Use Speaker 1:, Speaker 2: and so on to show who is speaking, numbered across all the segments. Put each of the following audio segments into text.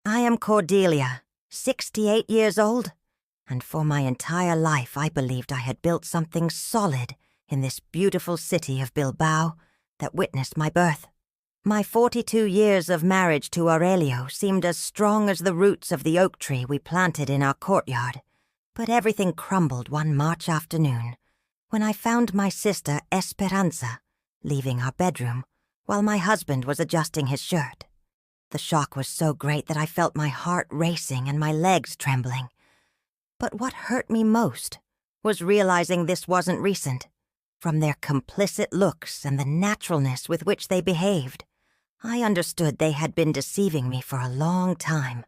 Speaker 1: I am Cordelia, 68 years old, and for my entire life I believed I had built something solid in this beautiful city of Bilbao that witnessed my birth. My 42 years of marriage to Aurelio seemed as strong as the roots of the oak tree we planted in our courtyard, but everything crumbled one March afternoon when I found my sister Esperanza leaving our bedroom while my husband was adjusting his shirt. The shock was so great that I felt my heart racing and my legs trembling. But what hurt me most was realizing this wasn't recent. From their complicit looks and the naturalness with which they behaved, I understood they had been deceiving me for a long time.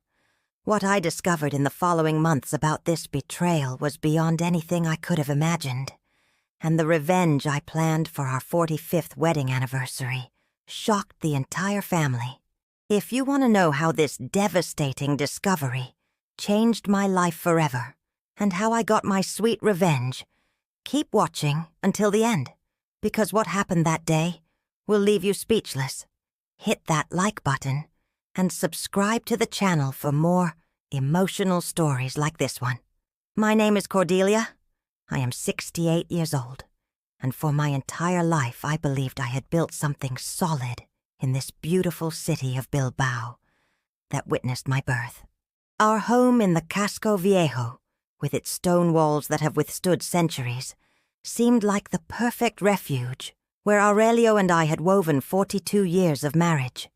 Speaker 1: What I discovered in the following months about this betrayal was beyond anything I could have imagined, and the revenge I planned for our 45th wedding anniversary shocked the entire family. If you want to know how this devastating discovery changed my life forever, and how I got my sweet revenge, keep watching until the end, because what happened that day will leave you speechless. Hit that like button and subscribe to the channel for more emotional stories like this one. My name is Cordelia. I am 68 years old, and for my entire life I believed I had built something solid in this beautiful city of Bilbao that witnessed my birth. Our home in the Casco Viejo, with its stone walls that have withstood centuries, seemed like the perfect refuge where Aurelio and I had woven 42 years of marriage.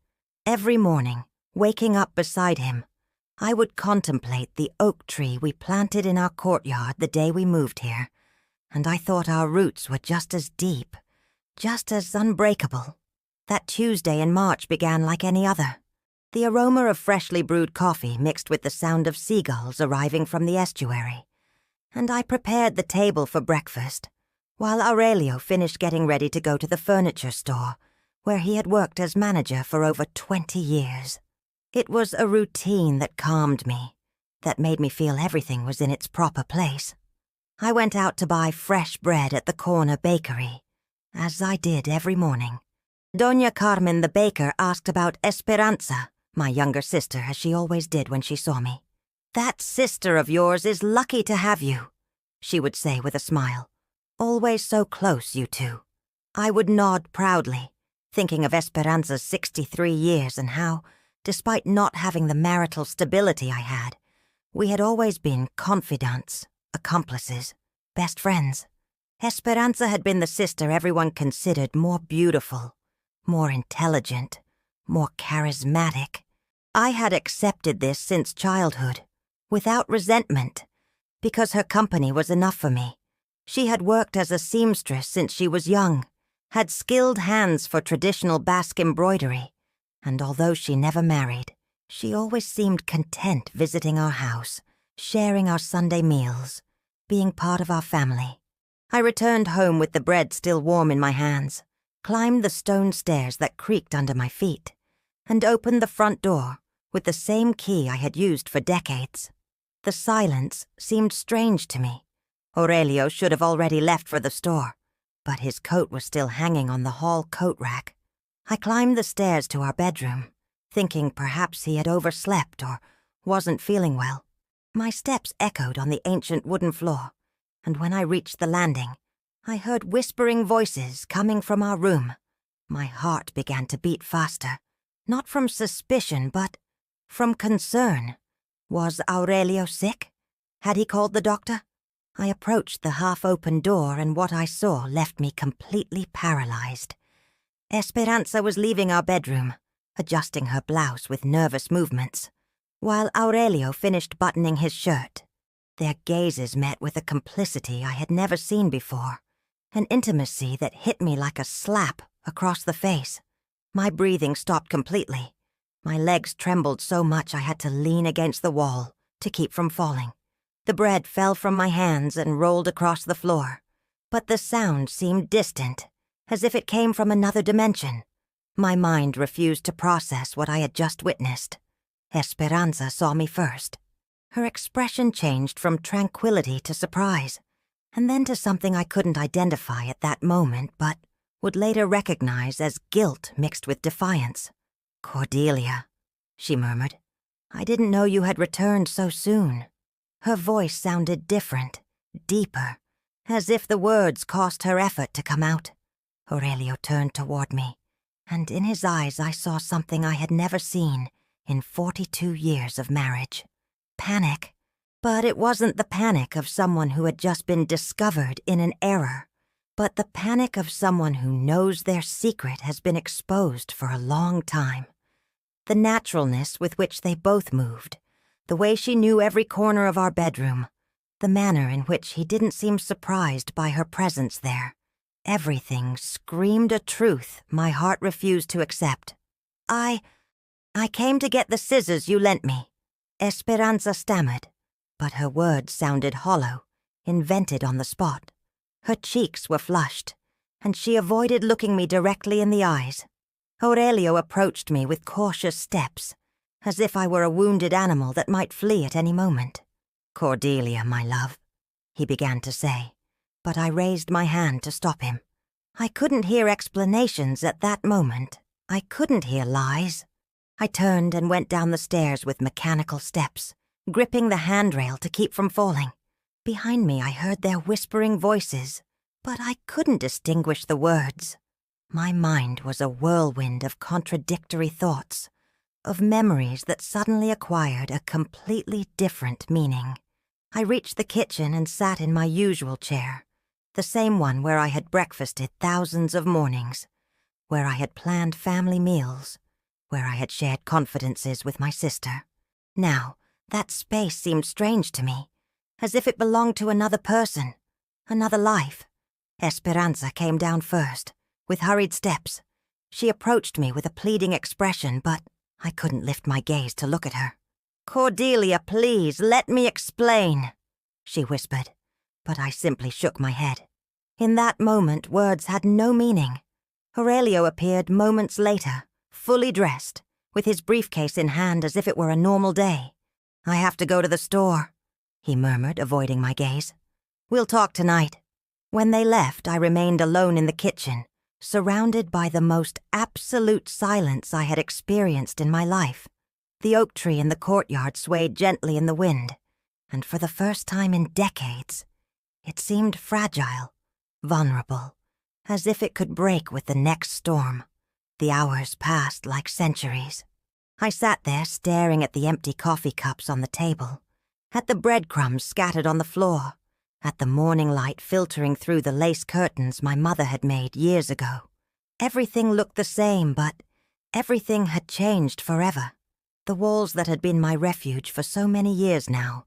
Speaker 1: Every morning, waking up beside him, I would contemplate the oak tree we planted in our courtyard the day we moved here, and I thought our roots were just as deep, just as unbreakable. That Tuesday in March began like any other. The aroma of freshly brewed coffee mixed with the sound of seagulls arriving from the estuary, and I prepared the table for breakfast, while Aurelio finished getting ready to go to the furniture store, where he had worked as manager for over 20 years. It was a routine that calmed me, that made me feel everything was in its proper place. I went out to buy fresh bread at the corner bakery, as I did every morning. Doña Carmen the baker asked about Esperanza, my younger sister, as she always did when she saw me. "That sister of yours is lucky to have you," she would say with a smile. "Always so close, you two." I would nod proudly, thinking of Esperanza's 63 years and how, despite not having the marital stability I had, we had always been confidants, accomplices, best friends. Esperanza had been the sister everyone considered more beautiful, more intelligent, more charismatic. I had accepted this since childhood, without resentment, because her company was enough for me. She had worked as a seamstress since she was young, had skilled hands for traditional Basque embroidery, and although she never married, she always seemed content visiting our house, sharing our Sunday meals, being part of our family. I returned home with the bread still warm in my hands, climbed the stone stairs that creaked under my feet, and opened the front door with the same key I had used for decades. The silence seemed strange to me. Aurelio should have already left for the store, but his coat was still hanging on the hall coat rack. I climbed the stairs to our bedroom, thinking perhaps he had overslept or wasn't feeling well. My steps echoed on the ancient wooden floor, and when I reached the landing, I heard whispering voices coming from our room. My heart began to beat faster, not from suspicion, but from concern. Was Aurelio sick? Had he called the doctor? I approached the half-open door, and what I saw left me completely paralyzed. Esperanza was leaving our bedroom, adjusting her blouse with nervous movements, while Aurelio finished buttoning his shirt. Their gazes met with a complicity I had never seen before, an intimacy that hit me like a slap across the face. My breathing stopped completely. My legs trembled so much I had to lean against the wall to keep from falling. The bread fell from my hands and rolled across the floor, but the sound seemed distant, as if it came from another dimension. My mind refused to process what I had just witnessed. Esperanza saw me first. Her expression changed from tranquility to surprise, and then to something I couldn't identify at that moment, but would later recognize as guilt mixed with defiance. "Cordelia," she murmured. I didn't know you had returned so soon." Her voice sounded different, deeper, as if the words cost her effort to come out. Aurelio turned toward me, and in his eyes I saw something I had never seen in 42 years of marriage. Panic. But it wasn't the panic of someone who had just been discovered in an error, but the panic of someone who knows their secret has been exposed for a long time. The naturalness with which they both moved, the way she knew every corner of our bedroom, the manner in which he didn't seem surprised by her presence there. Everything screamed a truth my heart refused to accept. I came to get the scissors you lent me," Esperanza stammered, but her words sounded hollow, invented on the spot. Her cheeks were flushed, and she avoided looking me directly in the eyes. Aurelio approached me with cautious steps, as if I were a wounded animal that might flee at any moment. "Cordelia, my love," he began to say, but I raised my hand to stop him. I couldn't hear explanations at that moment. I couldn't hear lies. I turned and went down the stairs with mechanical steps, gripping the handrail to keep from falling. Behind me I heard their whispering voices, but I couldn't distinguish the words. My mind was a whirlwind of contradictory thoughts, of memories that suddenly acquired a completely different meaning. I reached the kitchen and sat in my usual chair, the same one where I had breakfasted thousands of mornings, where I had planned family meals, where I had shared confidences with my sister. Now, that space seemed strange to me, as if it belonged to another person, another life. Esperanza came down first, with hurried steps. She approached me with a pleading expression, but I couldn't lift my gaze to look at her. "Cordelia, please, let me explain," she whispered, but I simply shook my head. In that moment, words had no meaning. Aurelio appeared moments later, fully dressed, with his briefcase in hand as if it were a normal day. "I have to go to the store," he murmured, avoiding my gaze. "We'll talk tonight." When they left, I remained alone in the kitchen, surrounded by the most absolute silence I had experienced in my life. The oak tree in the courtyard swayed gently in the wind, and for the first time in decades, it seemed fragile, vulnerable, as if it could break with the next storm. The hours passed like centuries. I sat there staring at the empty coffee cups on the table, at the breadcrumbs scattered on the floor, at the morning light filtering through the lace curtains my mother had made years ago. Everything looked the same, but everything had changed forever. The walls that had been my refuge for so many years now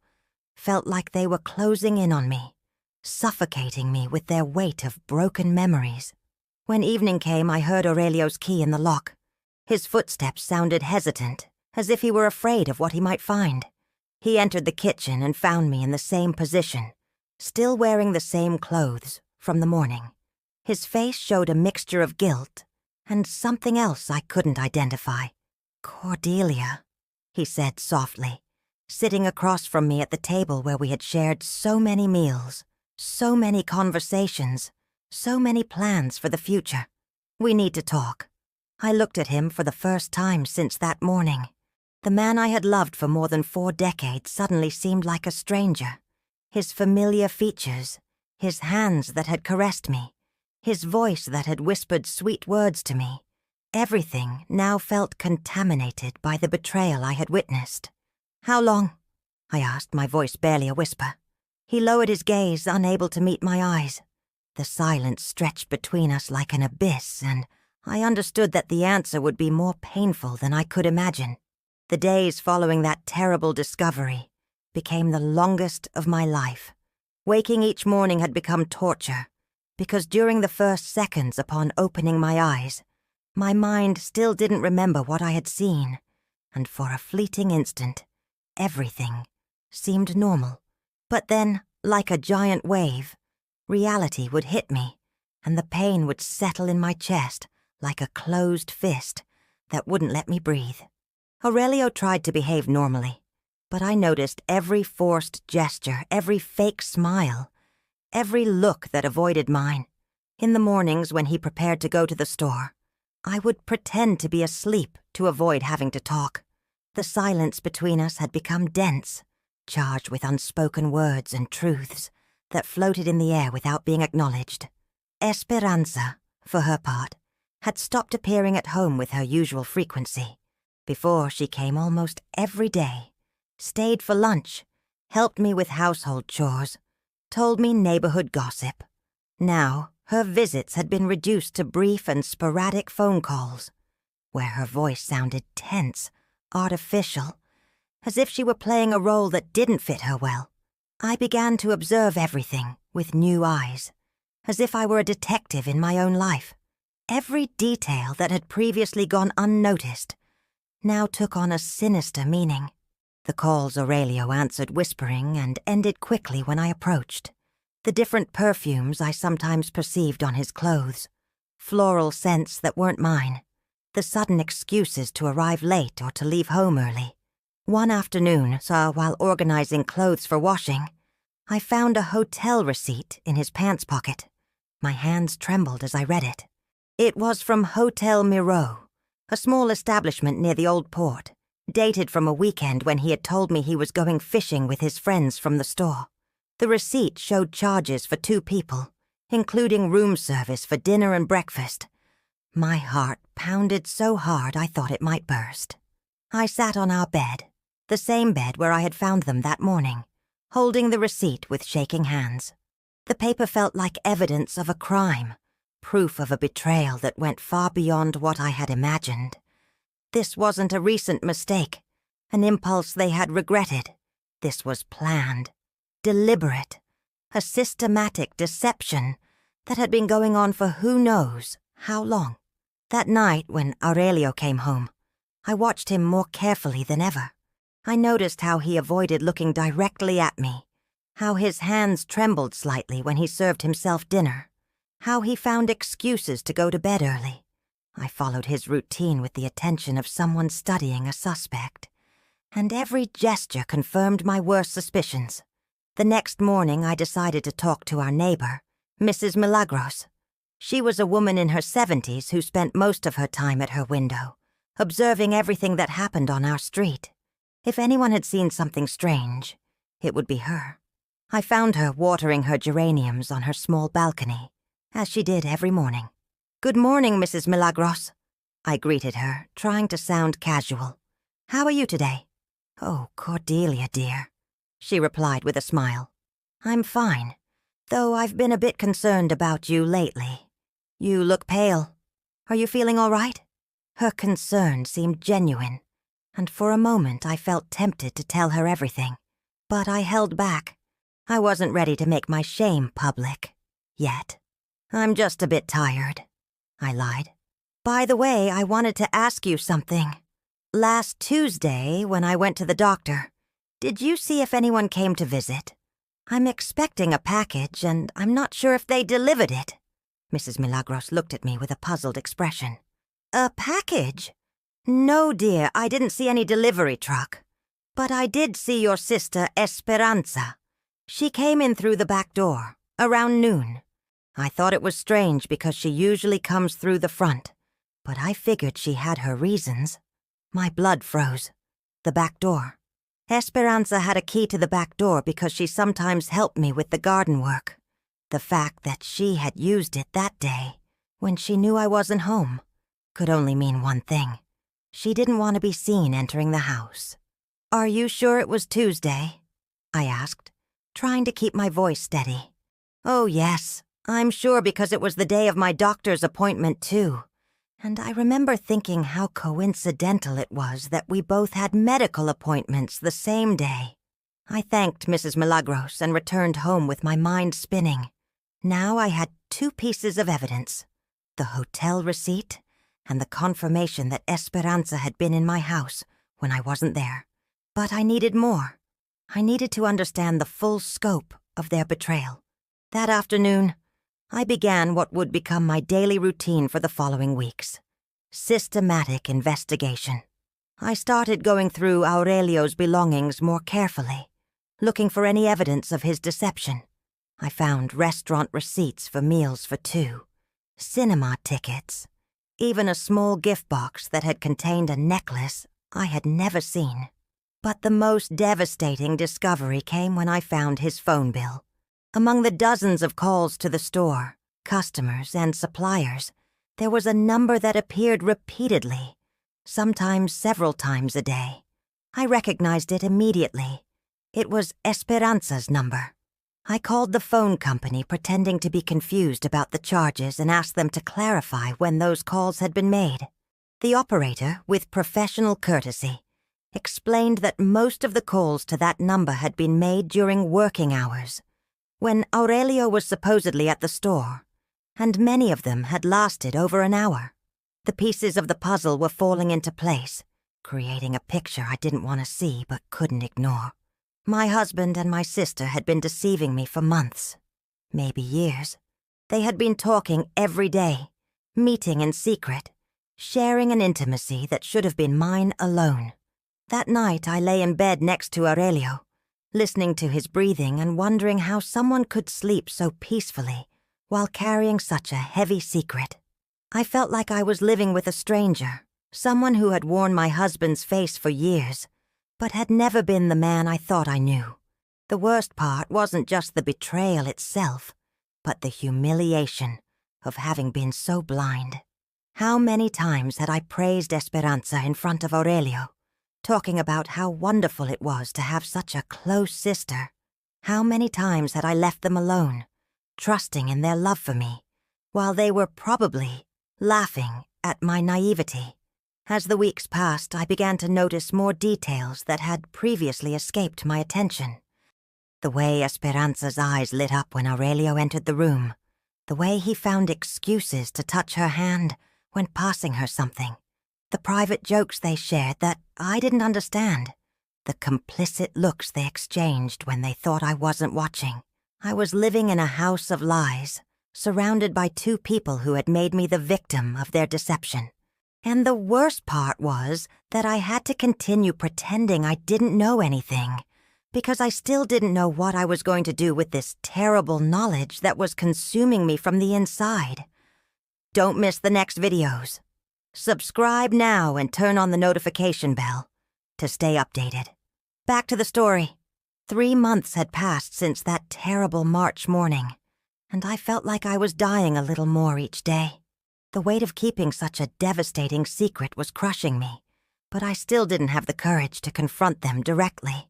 Speaker 1: felt like they were closing in on me, suffocating me with their weight of broken memories. When evening came, I heard Aurelio's key in the lock. His footsteps sounded hesitant, as if he were afraid of what he might find. He entered the kitchen and found me in the same position, still wearing the same clothes from the morning. His face showed a mixture of guilt and something else I couldn't identify. "Cordelia," he said softly, sitting across from me at the table where we had shared so many meals, so many conversations, so many plans for the future. "We need to talk." I looked at him for the first time since that morning. The man I had loved for more than 4 decades suddenly seemed like a stranger. His familiar features, his hands that had caressed me, his voice that had whispered sweet words to me, everything now felt contaminated by the betrayal I had witnessed. "How long?" I asked, my voice barely a whisper. He lowered his gaze, unable to meet my eyes. The silence stretched between us like an abyss, and I understood that the answer would be more painful than I could imagine. The days following that terrible discovery became the longest of my life. Waking each morning had become torture, because during the first seconds upon opening my eyes, my mind still didn't remember what I had seen, and for a fleeting instant, everything seemed normal. But then, like a giant wave, reality would hit me, and the pain would settle in my chest like a closed fist that wouldn't let me breathe. Aurelio tried to behave normally, but I noticed every forced gesture, every fake smile, every look that avoided mine. In the mornings when he prepared to go to the store, I would pretend to be asleep to avoid having to talk. The silence between us had become dense, charged with unspoken words and truths that floated in the air without being acknowledged. Esperanza, for her part, had stopped appearing at home with her usual frequency. Before, she came almost every day, stayed for lunch, helped me with household chores, told me neighborhood gossip. Now, her visits had been reduced to brief and sporadic phone calls, where her voice sounded tense, artificial, as if she were playing a role that didn't fit her well. I began to observe everything with new eyes, as if I were a detective in my own life. Every detail that had previously gone unnoticed now took on a sinister meaning. The calls Aurelio answered whispering and ended quickly when I approached. The different perfumes I sometimes perceived on his clothes, floral scents that weren't mine, the sudden excuses to arrive late or to leave home early. One afternoon, while organizing clothes for washing, I found a hotel receipt in his pants pocket. My hands trembled as I read it. It was from Hotel Miro, a small establishment near the old port, dated from a weekend when he had told me he was going fishing with his friends from the store. The receipt showed charges for 2 people, including room service for dinner and breakfast. My heart pounded so hard I thought it might burst. I sat on our bed, the same bed where I had found them that morning, holding the receipt with shaking hands. The paper felt like evidence of a crime, proof of a betrayal that went far beyond what I had imagined. This wasn't a recent mistake, an impulse they had regretted. This was planned, deliberate, a systematic deception that had been going on for who knows how long. That night when Aurelio came home, I watched him more carefully than ever. I noticed how he avoided looking directly at me, how his hands trembled slightly when he served himself dinner, how he found excuses to go to bed early. I followed his routine with the attention of someone studying a suspect, and every gesture confirmed my worst suspicions. The next morning I decided to talk to our neighbor, Mrs. Milagros. She was a woman in her 70s who spent most of her time at her window, observing everything that happened on our street. If anyone had seen something strange, it would be her. I found her watering her geraniums on her small balcony, as she did every morning. "Good morning, Mrs. Milagros," I greeted her, trying to sound casual. "How are you today?" "Oh, Cordelia, dear," she replied with a smile. "I'm fine, though I've been a bit concerned about you lately. You look pale. Are you feeling all right?" Her concern seemed genuine, and for a moment I felt tempted to tell her everything. But I held back. I wasn't ready to make my shame public. Yet. "I'm just a bit tired," I lied. "By the way, I wanted to ask you something. Last Tuesday, when I went to the doctor, did you see if anyone came to visit? I'm expecting a package, and I'm not sure if they delivered it." Mrs. Milagros looked at me with a puzzled expression. "A package? No, dear, I didn't see any delivery truck. But I did see your sister Esperanza. She came in through the back door, around noon. I thought it was strange because she usually comes through the front, but I figured she had her reasons." My blood froze. The back door. Esperanza had a key to the back door because she sometimes helped me with the garden work. The fact that she had used it that day, when she knew I wasn't home, could only mean one thing. She didn't want to be seen entering the house. "Are you sure it was Tuesday?" I asked, trying to keep my voice steady. "Oh, yes. I'm sure because it was the day of my doctor's appointment, too. And I remember thinking how coincidental it was that we both had medical appointments the same day." I thanked Mrs. Milagros and returned home with my mind spinning. Now I had 2 pieces of evidence: the hotel receipt and the confirmation that Esperanza had been in my house when I wasn't there. But I needed more. I needed to understand the full scope of their betrayal. That afternoon, I began what would become my daily routine for the following weeks: systematic investigation. I started going through Aurelio's belongings more carefully, looking for any evidence of his deception. I found restaurant receipts for meals for 2, cinema tickets, even a small gift box that had contained a necklace I had never seen. But the most devastating discovery came when I found his phone bill. Among the dozens of calls to the store, customers, and suppliers, there was a number that appeared repeatedly, sometimes several times a day. I recognized it immediately. It was Esperanza's number. I called the phone company pretending to be confused about the charges and asked them to clarify when those calls had been made. The operator, with professional courtesy, explained that most of the calls to that number had been made during working hours, when Aurelio was supposedly at the store, and many of them had lasted over an hour. The pieces of the puzzle were falling into place, creating a picture I didn't want to see but couldn't ignore. My husband and my sister had been deceiving me for months, maybe years. They had been talking every day, meeting in secret, sharing an intimacy that should have been mine alone. That night I lay in bed next to Aurelio, listening to his breathing and wondering how someone could sleep so peacefully while carrying such a heavy secret. I felt like I was living with a stranger, someone who had worn my husband's face for years, but had never been the man I thought I knew. The worst part wasn't just the betrayal itself, but the humiliation of having been so blind. How many times had I praised Esperanza in front of Aurelio, talking about how wonderful it was to have such a close sister? How many times had I left them alone, trusting in their love for me, while they were probably laughing at my naivety? As the weeks passed, I began to notice more details that had previously escaped my attention. The way Esperanza's eyes lit up when Aurelio entered the room, the way he found excuses to touch her hand when passing her something, the private jokes they shared that I didn't understand, the complicit looks they exchanged when they thought I wasn't watching. I was living in a house of lies, surrounded by two people who had made me the victim of their deception. And the worst part was that I had to continue pretending I didn't know anything, because I still didn't know what I was going to do with this terrible knowledge that was consuming me from the inside. Don't miss the next videos. Subscribe now and turn on the notification bell to stay updated. Back to the story. 3 months had passed since that terrible March morning, and I felt like I was dying a little more each day. The weight of keeping such a devastating secret was crushing me, but I still didn't have the courage to confront them directly.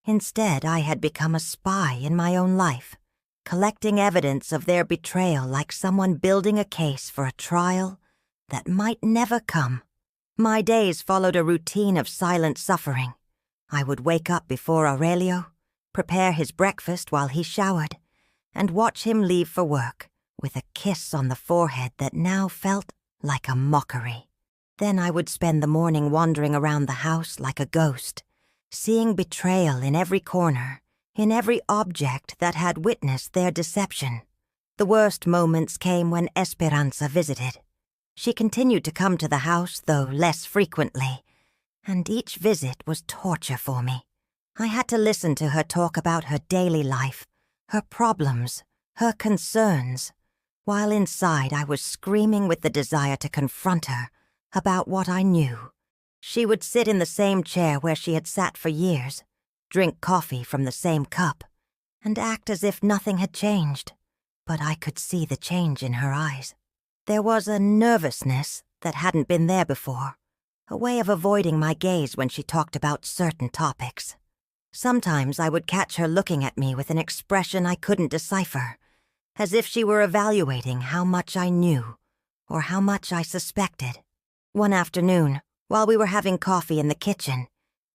Speaker 1: Instead, I had become a spy in my own life, collecting evidence of their betrayal like someone building a case for a trial that might never come. My days followed a routine of silent suffering. I would wake up before Aurelio, prepare his breakfast while he showered, and watch him leave for work, with a kiss on the forehead that now felt like a mockery. Then I would spend the morning wandering around the house like a ghost, seeing betrayal in every corner, in every object that had witnessed their deception. The worst moments came when Esperanza visited. She continued to come to the house, though less frequently, and each visit was torture for me. I had to listen to her talk about her daily life, her problems, her concerns, while inside I was screaming with the desire to confront her about what I knew. She would sit in the same chair where she had sat for years, drink coffee from the same cup, and act as if nothing had changed, but I could see the change in her eyes. There was a nervousness that hadn't been there before, a way of avoiding my gaze when she talked about certain topics. Sometimes I would catch her looking at me with an expression I couldn't decipher, as if she were evaluating how much I knew or how much I suspected. One afternoon, while we were having coffee in the kitchen,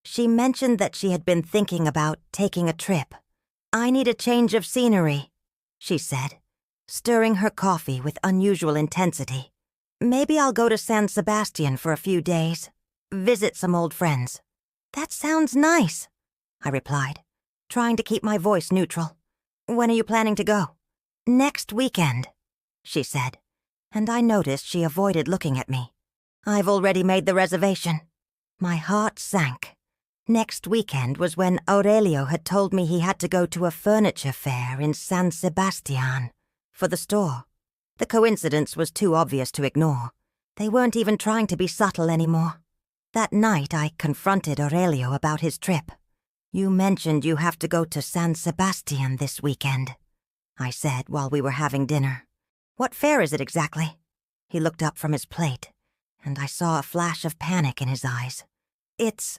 Speaker 1: she mentioned that she had been thinking about taking a trip. "I need a change of scenery," she said, stirring her coffee with unusual intensity. "Maybe I'll go to San Sebastian for a few days, visit some old friends." "That sounds nice," I replied, trying to keep my voice neutral. "When are you planning to go?" "Next weekend," she said, and I noticed she avoided looking at me. "I've already made the reservation." My heart sank. Next weekend was when Aurelio had told me he had to go to a furniture fair in San Sebastian for the store. The coincidence was too obvious to ignore. They weren't even trying to be subtle anymore. That night I confronted Aurelio about his trip. "You mentioned you have to go to San Sebastian this weekend," I said while we were having dinner. "What fair is it exactly?" He looked up from his plate, and I saw a flash of panic in his eyes. It's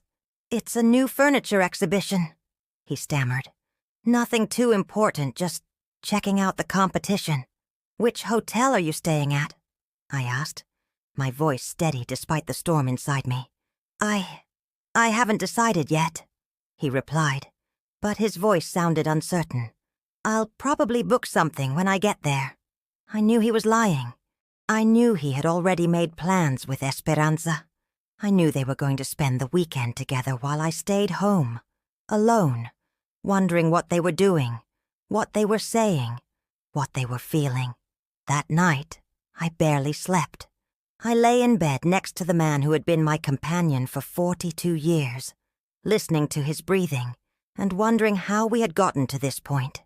Speaker 1: a new furniture exhibition," he stammered. "Nothing too important, just checking out the competition." "Which hotel are you staying at?" I asked, my voice steady despite the storm inside me. I haven't decided yet," he replied, but his voice sounded uncertain. "I'll probably book something when I get there." I knew he was lying. I knew he had already made plans with Esperanza. I knew they were going to spend the weekend together while I stayed home, alone, wondering what they were doing, what they were saying, what they were feeling. That night, I barely slept. I lay in bed next to the man who had been my companion for 42 years, listening to his breathing and wondering how we had gotten to this point.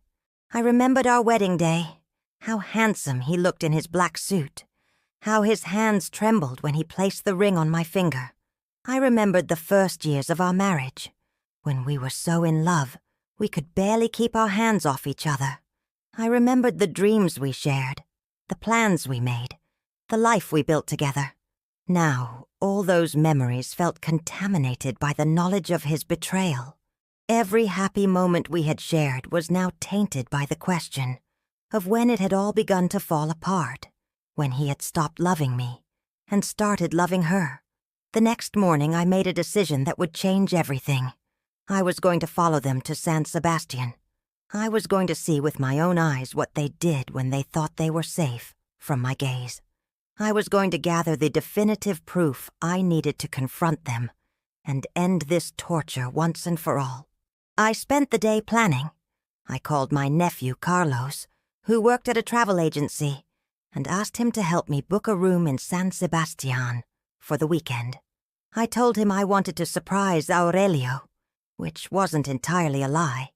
Speaker 1: I remembered our wedding day, how handsome he looked in his black suit, how his hands trembled when he placed the ring on my finger. I remembered the first years of our marriage, when we were so in love we could barely keep our hands off each other. I remembered the dreams we shared, the plans we made, the life we built together. Now, all those memories felt contaminated by the knowledge of his betrayal. Every happy moment we had shared was now tainted by the question of when it had all begun to fall apart, when he had stopped loving me and started loving her. The next morning I made a decision that would change everything. I was going to follow them to San Sebastian. I was going to see with my own eyes what they did when they thought they were safe from my gaze. I was going to gather the definitive proof I needed to confront them and end this torture once and for all. I spent the day planning. I called my nephew Carlos, who worked at a travel agency, and asked him to help me book a room in San Sebastian for the weekend. I told him I wanted to surprise Aurelio, which wasn't entirely a lie.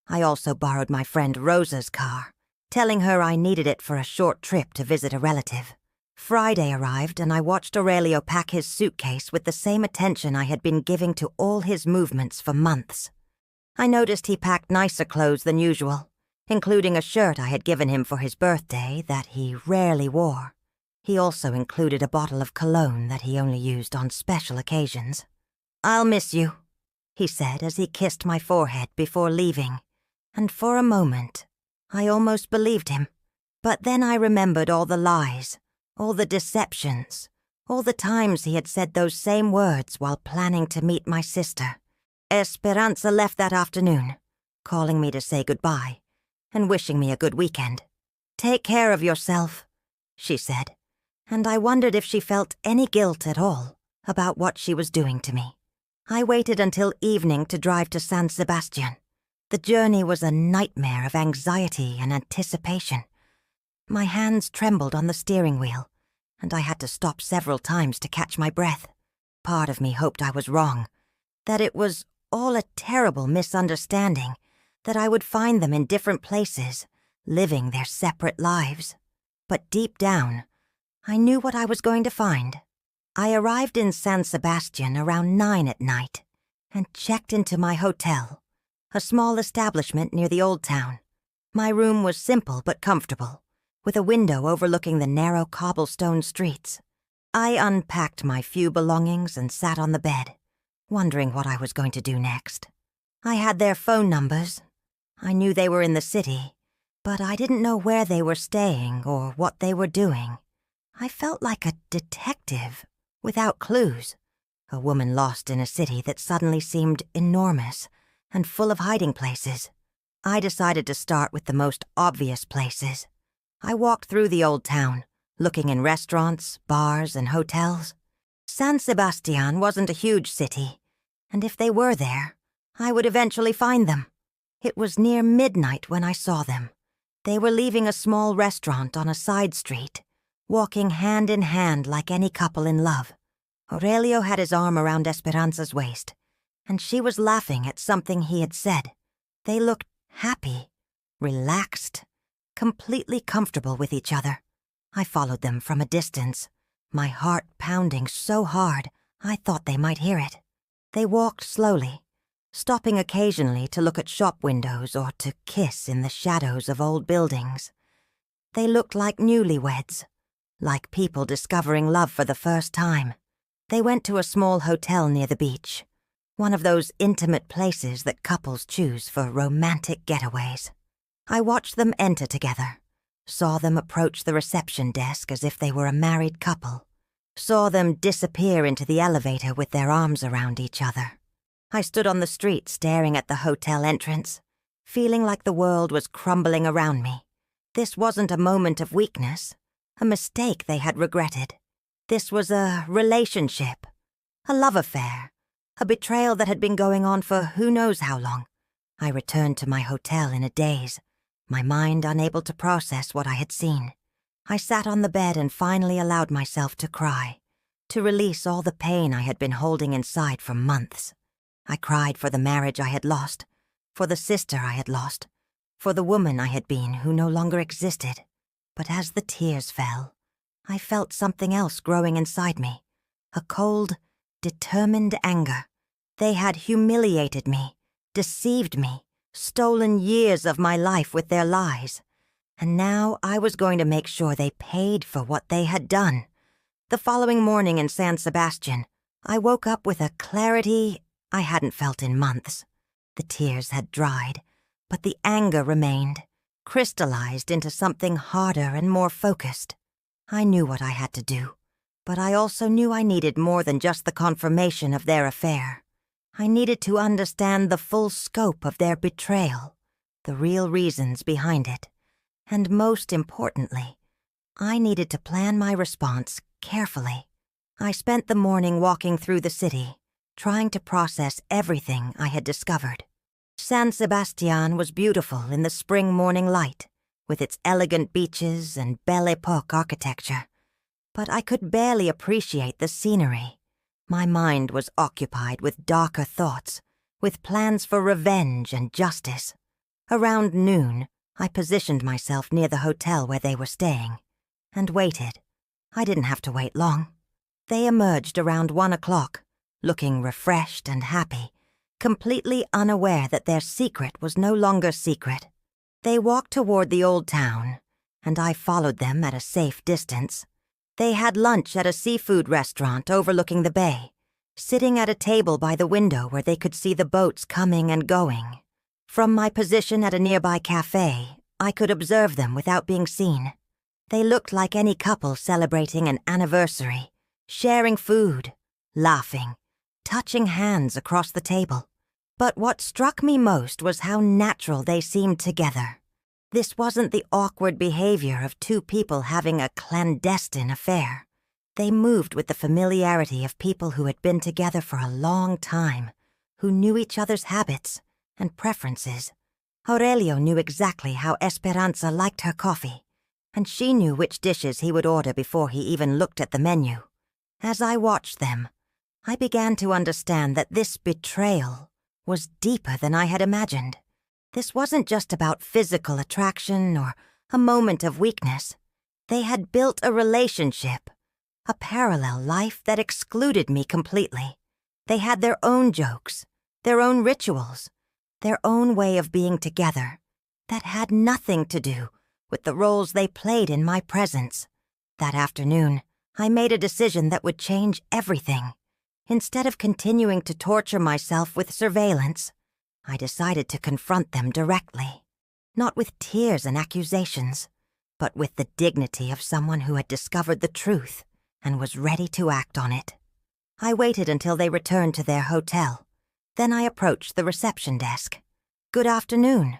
Speaker 1: I also borrowed my friend Rosa's car, telling her I needed it for a short trip to visit a relative. Friday arrived and I watched Aurelio pack his suitcase with the same attention I had been giving to all his movements for months. I noticed he packed nicer clothes than usual, including a shirt I had given him for his birthday that he rarely wore. He also included a bottle of cologne that he only used on special occasions. "I'll miss you," he said as he kissed my forehead before leaving, and for a moment, I almost believed him. But then I remembered all the lies, all the deceptions, all the times he had said those same words while planning to meet my sister. Esperanza left that afternoon, calling me to say goodbye and wishing me a good weekend. "Take care of yourself," she said, and I wondered if she felt any guilt at all about what she was doing to me. I waited until evening to drive to San Sebastian. The journey was a nightmare of anxiety and anticipation. My hands trembled on the steering wheel, and I had to stop several times to catch my breath. Part of me hoped I was wrong, that it was all a terrible misunderstanding, that I would find them in different places, living their separate lives. But deep down, I knew what I was going to find. I arrived in San Sebastian around 9 at night and checked into my hotel, a small establishment near the old town. My room was simple but comfortable, with a window overlooking the narrow cobblestone streets. I unpacked my few belongings and sat on the bed, wondering what I was going to do next. I had their phone numbers. I knew they were in the city, but I didn't know where they were staying or what they were doing. I felt like a detective, without clues, a woman lost in a city that suddenly seemed enormous and full of hiding places. I decided to start with the most obvious places. I walked through the old town, looking in restaurants, bars, and hotels. San Sebastian wasn't a huge city, and if they were there, I would eventually find them. It was near midnight when I saw them. They were leaving a small restaurant on a side street, walking hand in hand like any couple in love. Aurelio had his arm around Esperanza's waist, and she was laughing at something he had said. They looked happy, relaxed, completely comfortable with each other. I followed them from a distance, my heart pounding so hard I thought they might hear it. They walked slowly, stopping occasionally to look at shop windows or to kiss in the shadows of old buildings. They looked like newlyweds, like people discovering love for the first time. They went to a small hotel near the beach, one of those intimate places that couples choose for romantic getaways. I watched them enter together, saw them approach the reception desk as if they were a married couple, saw them disappear into the elevator with their arms around each other. I stood on the street staring at the hotel entrance, feeling like the world was crumbling around me. This wasn't a moment of weakness, a mistake they had regretted. This was a relationship, a love affair, a betrayal that had been going on for who knows how long. I returned to my hotel in a daze, my mind unable to process what I had seen. I sat on the bed and finally allowed myself to cry, to release all the pain I had been holding inside for months. I cried for the marriage I had lost, for the sister I had lost, for the woman I had been who no longer existed. But as the tears fell, I felt something else growing inside me, a cold, determined anger. They had humiliated me, deceived me, stolen years of my life with their lies. And now I was going to make sure they paid for what they had done. The following morning in San Sebastian, I woke up with a clarity I hadn't felt in months. The tears had dried, but the anger remained, crystallized into something harder and more focused. I knew what I had to do, but I also knew I needed more than just the confirmation of their affair. I needed to understand the full scope of their betrayal, the real reasons behind it, and most importantly, I needed to plan my response carefully. I spent the morning walking through the city, trying to process everything I had discovered. San Sebastian was beautiful in the spring morning light, with its elegant beaches and Belle Epoque architecture, but I could barely appreciate the scenery. My mind was occupied with darker thoughts, with plans for revenge and justice. Around noon, I positioned myself near the hotel where they were staying, and waited. I didn't have to wait long. They emerged around 1 o'clock, looking refreshed and happy, completely unaware that their secret was no longer secret. They walked toward the old town, and I followed them at a safe distance. They had lunch at a seafood restaurant overlooking the bay, sitting at a table by the window where they could see the boats coming and going. From my position at a nearby cafe, I could observe them without being seen. They looked like any couple celebrating an anniversary, sharing food, laughing, touching hands across the table. But what struck me most was how natural they seemed together. This wasn't the awkward behavior of two people having a clandestine affair. They moved with the familiarity of people who had been together for a long time, who knew each other's habits and preferences. Aurelio knew exactly how Esperanza liked her coffee, and she knew which dishes he would order before he even looked at the menu. As I watched them, I began to understand that this betrayal was deeper than I had imagined. This wasn't just about physical attraction or a moment of weakness. They had built a relationship, a parallel life that excluded me completely. They had their own jokes, their own rituals, their own way of being together that had nothing to do with the roles they played in my presence. That afternoon, I made a decision that would change everything. Instead of continuing to torture myself with surveillance, I decided to confront them directly, not with tears and accusations, but with the dignity of someone who had discovered the truth and was ready to act on it. I waited until they returned to their hotel. Then I approached the reception desk. "Good afternoon,"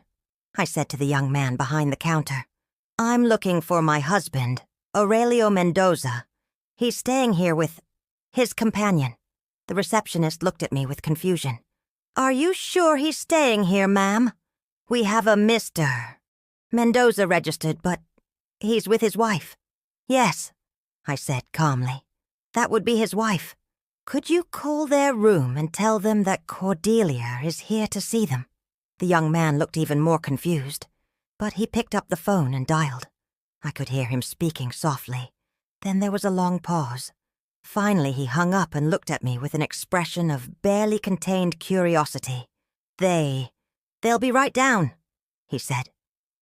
Speaker 1: I said to the young man behind the counter. "I'm looking for my husband, Aurelio Mendoza. He's staying here with his companion." The receptionist looked at me with confusion. "Are you sure he's staying here, ma'am? We have a Mr. Mendoza registered, but he's with his wife." "Yes," I said calmly. "That would be his wife. Could you call their room and tell them that Cordelia is here to see them?" The young man looked even more confused, but he picked up the phone and dialed. I could hear him speaking softly. Then there was a long pause. Finally, he hung up and looked at me with an expression of barely contained curiosity. They'll be right down, he said.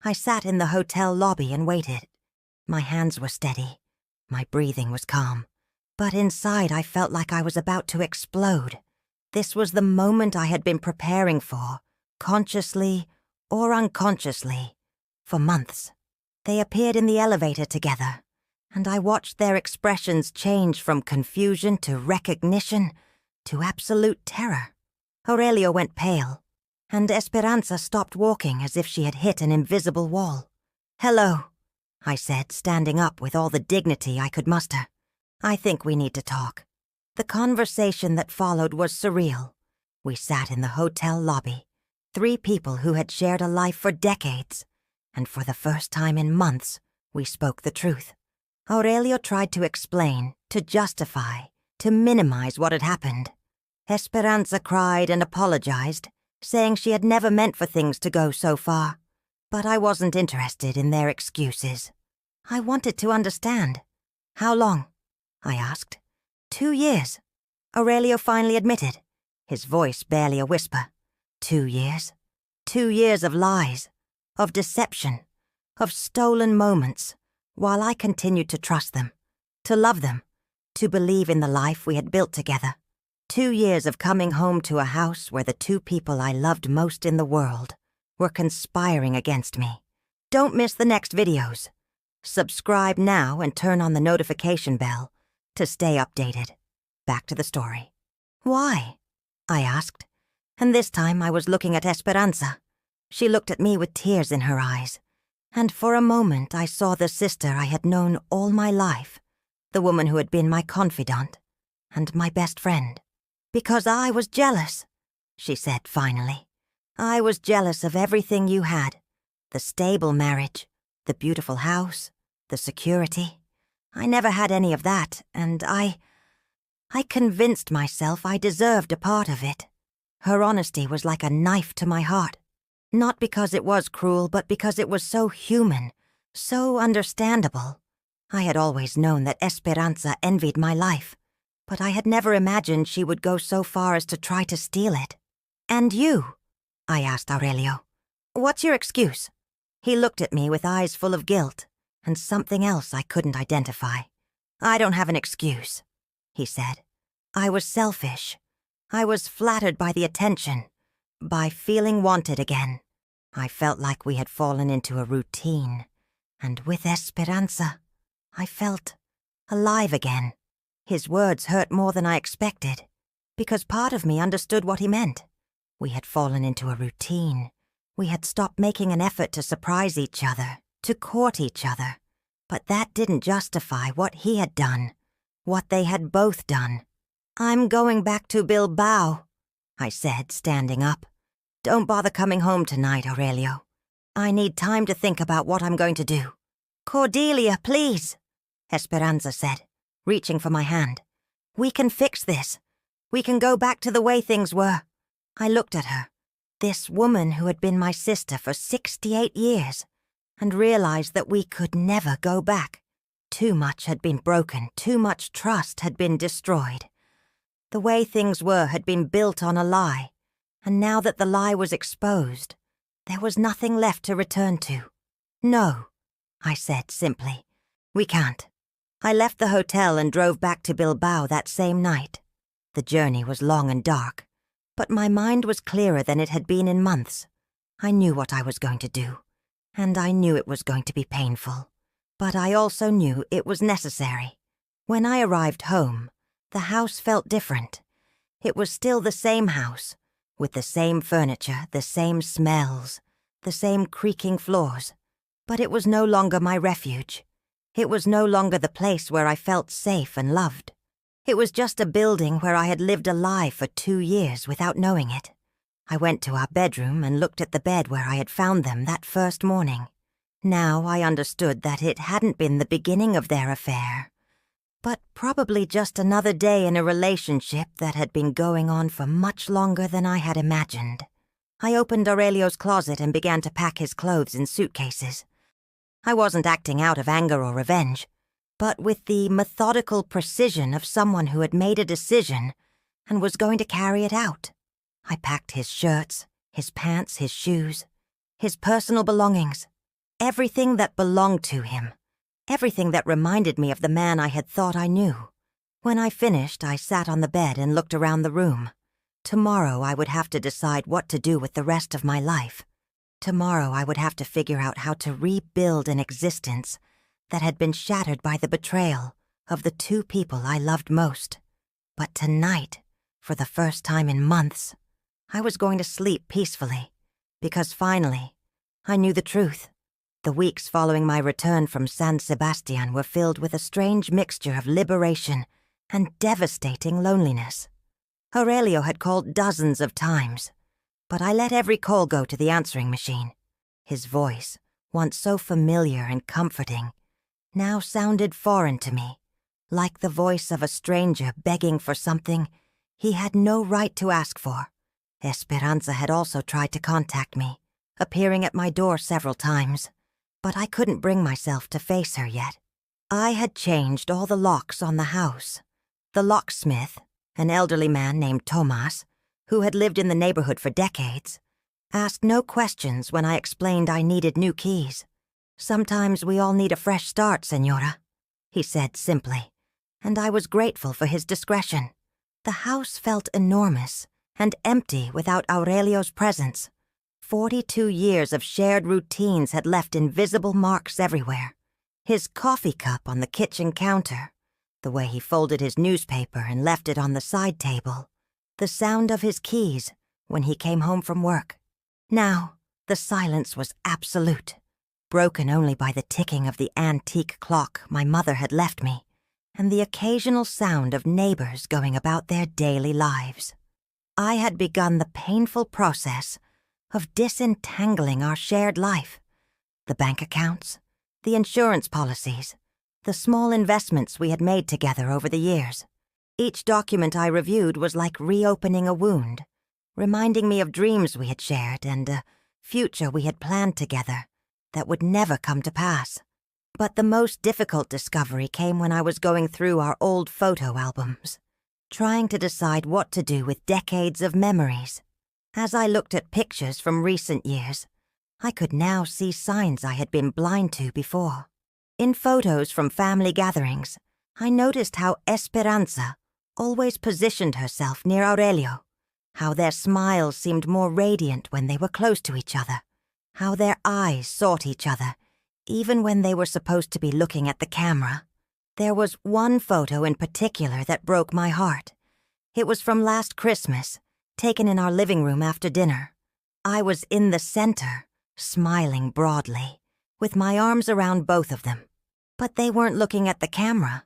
Speaker 1: I sat in the hotel lobby and waited. My hands were steady. My breathing was calm. But inside I felt like I was about to explode. This was the moment I had been preparing for, consciously or unconsciously, for months. They appeared in the elevator together, and I watched their expressions change from confusion to recognition to absolute terror. Aurelio went pale, and Esperanza stopped walking as if she had hit an invisible wall. "Hello," I said, standing up with all the dignity I could muster. "I think we need to talk." The conversation that followed was surreal. We sat in the hotel lobby, 3 people who had shared a life for decades, and for the first time in months, we spoke the truth. Aurelio tried to explain, to justify, to minimize what had happened. Esperanza cried and apologized, saying she had never meant for things to go so far. But I wasn't interested in their excuses. I wanted to understand. "How long?" I asked. 2 years, Aurelio finally admitted, his voice barely a whisper. 2 years. 2 years of lies, of deception, of stolen moments, while I continued to trust them, to love them, to believe in the life we had built together. 2 years of coming home to a house where the 2 people I loved most in the world were conspiring against me. Don't miss the next videos. Subscribe now and turn on the notification bell to stay updated. Back to the story. "Why?" I asked, and this time I was looking at Esperanza. She looked at me with tears in her eyes, and for a moment I saw the sister I had known all my life, the woman who had been my confidant and my best friend. "Because I was jealous," she said finally. "I was jealous of everything you had. The stable marriage, the beautiful house, the security. I never had any of that, and I convinced myself I deserved a part of it." Her honesty was like a knife to my heart. Not because it was cruel, but because it was so human, so understandable. I had always known that Esperanza envied my life, but I had never imagined she would go so far as to try to steal it. "And you?" I asked Aurelio. "What's your excuse?" He looked at me with eyes full of guilt and something else I couldn't identify. "I don't have an excuse," he said. "I was selfish. I was flattered by the attention, by feeling wanted again. I felt like we had fallen into a routine, and with Esperanza, I felt alive again." His words hurt more than I expected, because part of me understood what he meant. We had fallen into a routine. We had stopped making an effort to surprise each other, to court each other. But that didn't justify what he had done, what they had both done. "I'm going back to Bilbao," I said, standing up. "Don't bother coming home tonight, Aurelio. I need time to think about what I'm going to do." "Cordelia, please," Esperanza said, reaching for my hand. "We can fix this. We can go back to the way things were." I looked at her, this woman who had been my sister for 68 years, and realized that we could never go back. Too much had been broken, too much trust had been destroyed. The way things were had been built on a lie, and now that the lie was exposed, there was nothing left to return to. "No," I said simply. "We can't." I left the hotel and drove back to Bilbao that same night. The journey was long and dark, but my mind was clearer than it had been in months. I knew what I was going to do, and I knew it was going to be painful, but I also knew it was necessary. When I arrived home, the house felt different. It was still the same house, with the same furniture, the same smells, the same creaking floors, but it was no longer my refuge. It was no longer the place where I felt safe and loved. It was just a building where I had lived a lie for 2 years without knowing it. I went to our bedroom and looked at the bed where I had found them that first morning. Now I understood that it hadn't been the beginning of their affair, but probably just another day in a relationship that had been going on for much longer than I had imagined. I opened Aurelio's closet and began to pack his clothes in suitcases. I wasn't acting out of anger or revenge, but with the methodical precision of someone who had made a decision and was going to carry it out. I packed his shirts, his pants, his shoes, his personal belongings, everything that belonged to him, everything that reminded me of the man I had thought I knew. When I finished, I sat on the bed and looked around the room. Tomorrow I would have to decide what to do with the rest of my life. Tomorrow I would have to figure out how to rebuild an existence that had been shattered by the betrayal of the two people I loved most. But tonight, for the first time in months, I was going to sleep peacefully, because finally, I knew the truth. The weeks following my return from San Sebastian were filled with a strange mixture of liberation and devastating loneliness. Aurelio had called dozens of times, but I let every call go to the answering machine. His voice, once so familiar and comforting, now sounded foreign to me, like the voice of a stranger begging for something he had no right to ask for. Esperanza had also tried to contact me, appearing at my door several times, but I couldn't bring myself to face her yet. I had changed all the locks on the house. The locksmith, an elderly man named Tomas, who had lived in the neighborhood for decades, asked no questions when I explained I needed new keys. "Sometimes we all need a fresh start, Señora," he said simply, and I was grateful for his discretion. The house felt enormous and empty without Aurelio's presence. 42 years of shared routines had left invisible marks everywhere. His coffee cup on the kitchen counter, the way he folded his newspaper and left it on the side table, the sound of his keys when he came home from work. Now, the silence was absolute, broken only by the ticking of the antique clock my mother had left me, and the occasional sound of neighbors going about their daily lives. I had begun the painful process of disentangling our shared life, the bank accounts, the insurance policies, the small investments we had made together over the years. Each document I reviewed was like reopening a wound, reminding me of dreams we had shared and a future we had planned together that would never come to pass. But the most difficult discovery came when I was going through our old photo albums, trying to decide what to do with decades of memories. As I looked at pictures from recent years, I could now see signs I had been blind to before. In photos from family gatherings, I noticed how Esperanza always positioned herself near Aurelio, how their smiles seemed more radiant when they were close to each other, how their eyes sought each other, even when they were supposed to be looking at the camera. There was one photo in particular that broke my heart. It was from last Christmas, taken in our living room after dinner. I was in the center, smiling broadly, with my arms around both of them. But they weren't looking at the camera.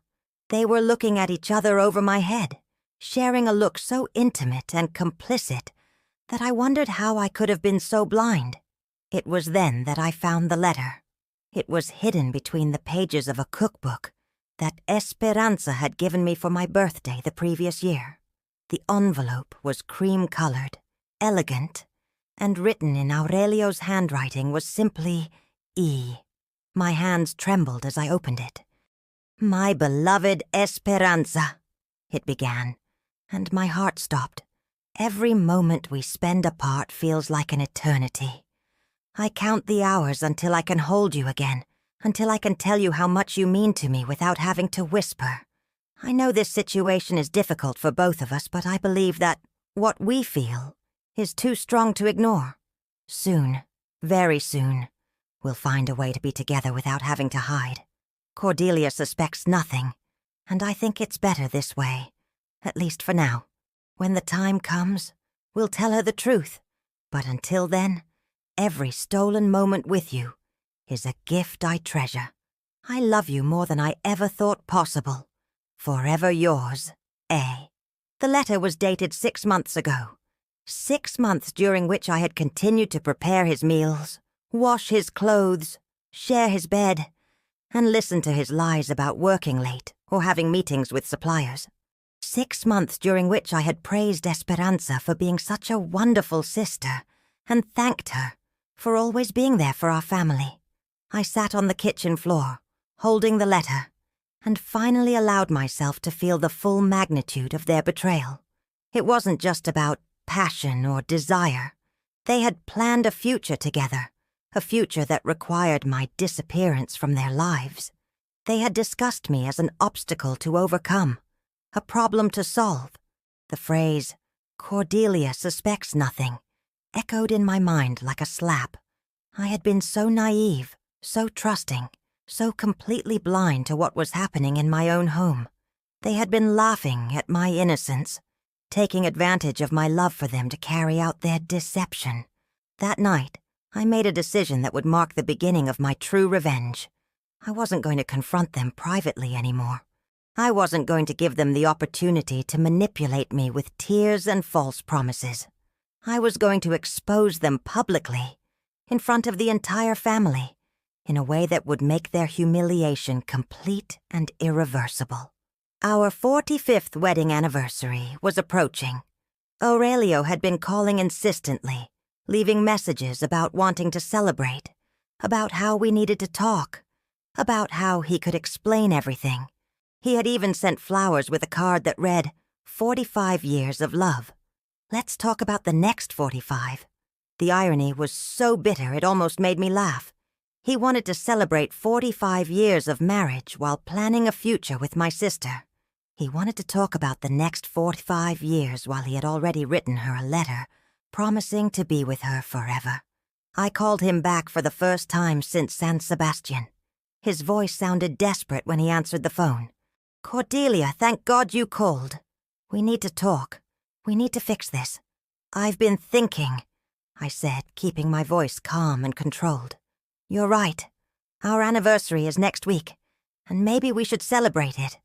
Speaker 1: They were looking at each other over my head, sharing a look so intimate and complicit that I wondered how I could have been so blind. It was then that I found the letter. It was hidden between the pages of a cookbook that Esperanza had given me for my birthday the previous year. The envelope was cream-colored, elegant, and written in Aurelio's handwriting was simply E. My hands trembled as I opened it. "My beloved Esperanza," it began, and my heart stopped. "Every moment we spend apart feels like an eternity. I count the hours until I can hold you again, until I can tell you how much you mean to me without having to whisper. I know this situation is difficult for both of us, but I believe that what we feel is too strong to ignore. Soon, very soon, we'll find a way to be together without having to hide. Cordelia suspects nothing, and I think it's better this way, at least for now. When the time comes, we'll tell her the truth, but until then, every stolen moment with you is a gift I treasure. I love you more than I ever thought possible. Forever yours, A." The letter was dated 6 months ago. 6 months during which I had continued to prepare his meals, wash his clothes, share his bed, and listen to his lies about working late or having meetings with suppliers. 6 months during which I had praised Esperanza for being such a wonderful sister and thanked her for always being there for our family. I sat on the kitchen floor, holding the letter, and finally allowed myself to feel the full magnitude of their betrayal. It wasn't just about passion or desire. They had planned a future together, a future that required my disappearance from their lives. They had discussed me as an obstacle to overcome, a problem to solve. The phrase, "Cordelia suspects nothing," echoed in my mind like a slap. I had been so naive, so trusting, so completely blind to what was happening in my own home. They had been laughing at my innocence, taking advantage of my love for them to carry out their deception. That night, I made a decision that would mark the beginning of my true revenge. I wasn't going to confront them privately anymore. I wasn't going to give them the opportunity to manipulate me with tears and false promises. I was going to expose them publicly, in front of the entire family, in a way that would make their humiliation complete and irreversible. Our 45th wedding anniversary was approaching. Aurelio had been calling insistently, leaving messages about wanting to celebrate, about how we needed to talk, about how he could explain everything. He had even sent flowers with a card that read, "45 years of love. Let's talk about the next 45. The irony was so bitter it almost made me laugh. He wanted to celebrate 45 years of marriage while planning a future with my sister. He wanted to talk about the next 45 years while he had already written her a letter, promising to be with her forever. I called him back for the first time since San Sebastian. His voice sounded desperate when he answered the phone. "Cordelia, thank God you called. We need to talk. We need to fix this. I've been thinking," I said, keeping my voice calm and controlled. "You're right. Our anniversary is next week, and maybe we should celebrate it.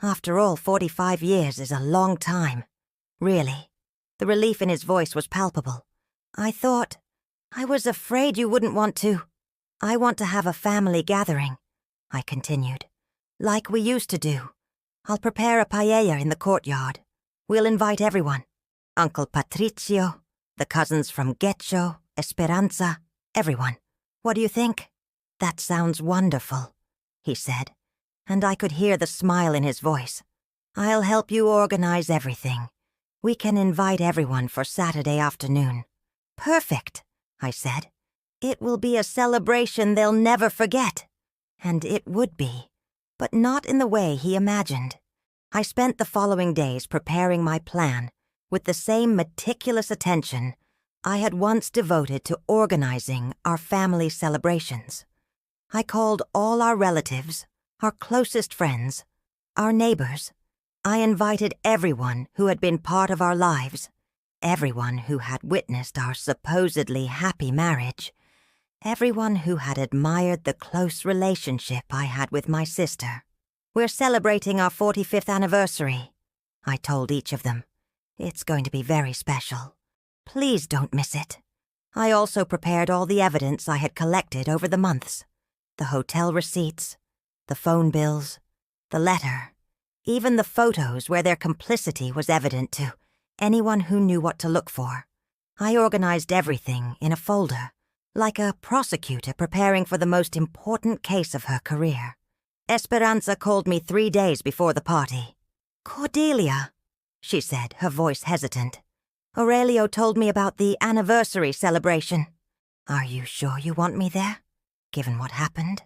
Speaker 1: After all, 45 years is a long time. Really." The relief in his voice was palpable. I was afraid you wouldn't want to. "I want to have a family gathering," I continued, "like we used to do. I'll prepare a paella in the courtyard. We'll invite everyone. Uncle Patricio, the cousins from Getxo, Esperanza, everyone. What do you think?" "That sounds wonderful," he said, and I could hear the smile in his voice. "I'll help you organize everything. We can invite everyone for Saturday afternoon." "Perfect," I said. "It will be a celebration they'll never forget." And it would be, but not in the way he imagined. I spent the following days preparing my plan with the same meticulous attention I had once devoted to organizing our family celebrations. I called all our relatives, our closest friends, our neighbors. I invited everyone who had been part of our lives, everyone who had witnessed our supposedly happy marriage, everyone who had admired the close relationship I had with my sister. "We're celebrating our 45th anniversary," I told each of them. "It's going to be very special. Please don't miss it." I also prepared all the evidence I had collected over the months. The hotel receipts, the phone bills, the letter, even the photos where their complicity was evident to anyone who knew what to look for. I organized everything in a folder, like a prosecutor preparing for the most important case of her career. Esperanza called me 3 days before the party. "Cordelia," she said, her voice hesitant. "Aurelio told me about the anniversary celebration. Are you sure you want me there, given what happened?"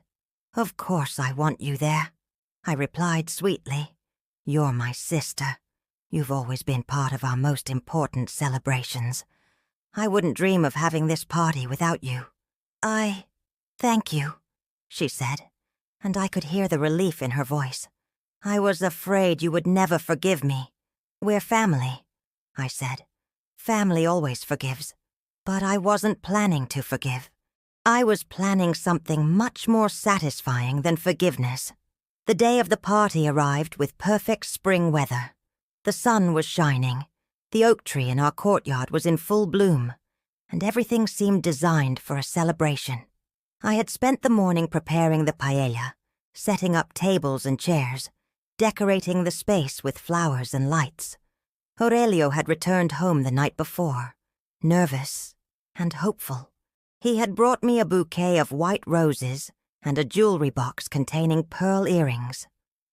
Speaker 1: "Of course I want you there," I replied sweetly. "You're my sister. You've always been part of our most important celebrations. I wouldn't dream of having this party without you." Thank you," she said, and I could hear the relief in her voice. "I was afraid you would never forgive me." "We're family," I said. "Family always forgives." But I wasn't planning to forgive. I was planning something much more satisfying than forgiveness. The day of the party arrived with perfect spring weather. The sun was shining, the oak tree in our courtyard was in full bloom, and everything seemed designed for a celebration. I had spent the morning preparing the paella, setting up tables and chairs, decorating the space with flowers and lights. Aurelio had returned home the night before, nervous and hopeful. He had brought me a bouquet of white roses and a jewelry box containing pearl earrings.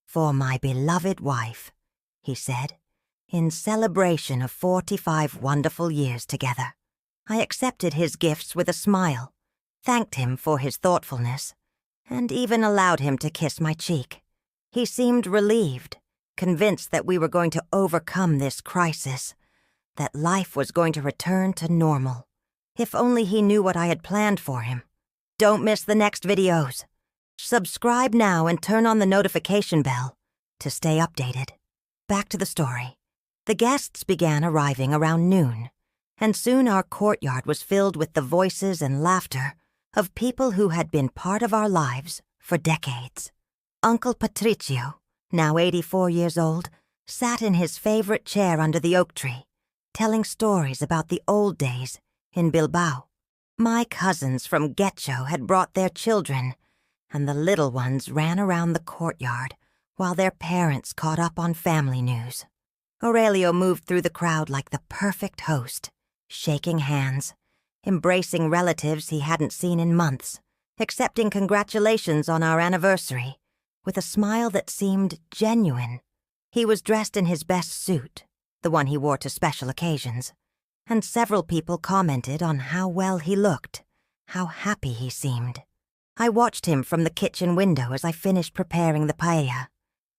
Speaker 1: For my beloved wife, he said, in celebration of 45 wonderful years together. I accepted his gifts with a smile, thanked him for his thoughtfulness, and even allowed him to kiss my cheek. He seemed relieved, convinced that we were going to overcome this crisis, that life was going to return to normal. If only he knew what I had planned for him. Don't miss the next videos. Subscribe now and turn on the notification bell to stay updated. Back to the story. The guests began arriving around noon, and soon our courtyard was filled with the voices and laughter of people who had been part of our lives for decades. Uncle Patricio, now 84 years old, sat in his favorite chair under the oak tree, telling stories about the old days in Bilbao. My cousins from Getxo had brought their children, and the little ones ran around the courtyard while their parents caught up on family news. Aurelio moved through the crowd like the perfect host, shaking hands, embracing relatives he hadn't seen in months, accepting congratulations on our anniversary, with a smile that seemed genuine. He was dressed in his best suit, the one he wore to special occasions, and several people commented on how well he looked, how happy he seemed. I watched him from the kitchen window as I finished preparing the paella.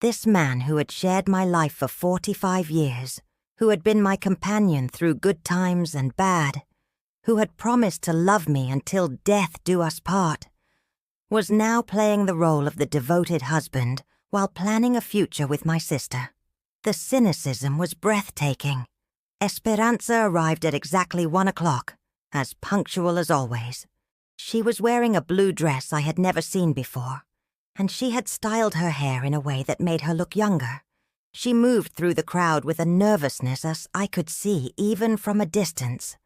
Speaker 1: This man who had shared my life for 45 years, who had been my companion through good times and bad, who had promised to love me until death do us part, was now playing the role of the devoted husband while planning a future with my sister. The cynicism was breathtaking. Esperanza arrived at exactly 1 o'clock, as punctual as always. She was wearing a blue dress I had never seen before, and she had styled her hair in a way that made her look younger. She moved through the crowd with a nervousness as I could see even from a distance,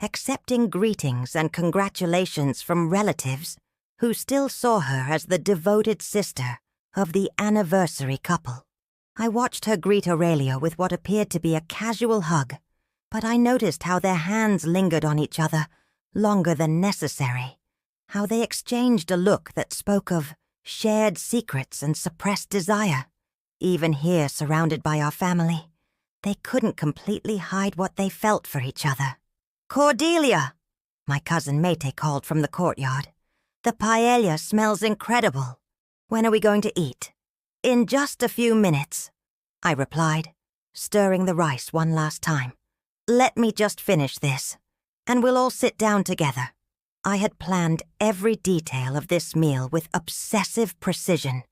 Speaker 1: accepting greetings and congratulations from relatives who still saw her as the devoted sister of the anniversary couple. I watched her greet Aurelio with what appeared to be a casual hug, but I noticed how their hands lingered on each other longer than necessary, how they exchanged a look that spoke of shared secrets and suppressed desire. Even here, surrounded by our family, they couldn't completely hide what they felt for each other. "Cordelia!" my cousin Mete called from the courtyard. "The paella smells incredible. When are we going to eat?" "In just a few minutes," I replied, stirring the rice one last time. "Let me just finish this, and we'll all sit down together." I had planned every detail of this meal with obsessive precision.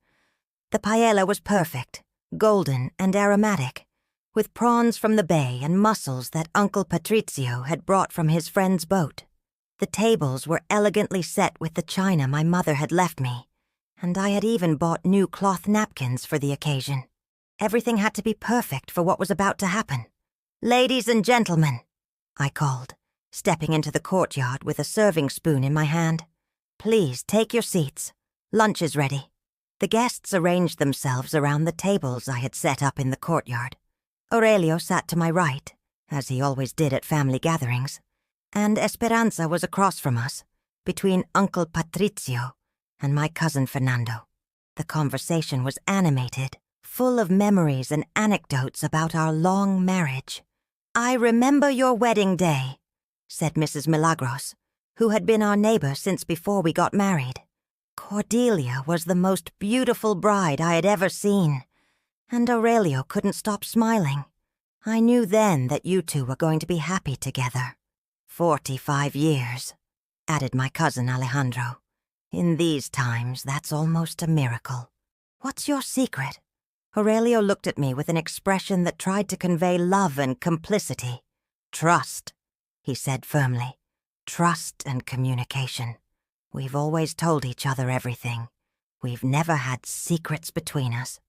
Speaker 1: The paella was perfect, golden and aromatic, with prawns from the bay and mussels that Uncle Patricio had brought from his friend's boat. The tables were elegantly set with the china my mother had left me, and I had even bought new cloth napkins for the occasion. Everything had to be perfect for what was about to happen. "Ladies and gentlemen," I called, stepping into the courtyard with a serving spoon in my hand. "Please take your seats. Lunch is ready." The guests arranged themselves around the tables I had set up in the courtyard. Aurelio sat to my right, as he always did at family gatherings, and Esperanza was across from us, between Uncle Patricio and my cousin Fernando. The conversation was animated, full of memories and anecdotes about our long marriage. "I remember your wedding day," said Mrs. Milagros, who had been our neighbor since before we got married. "Cordelia was the most beautiful bride I had ever seen, and Aurelio couldn't stop smiling. I knew then that you two were going to be happy together. 45 years, added my cousin Alejandro. In these times, that's almost a miracle. What's your secret?" Aurelio looked at me with an expression that tried to convey love and complicity. "Trust," he said firmly. "Trust and communication. We've always told each other everything. We've never had secrets between us."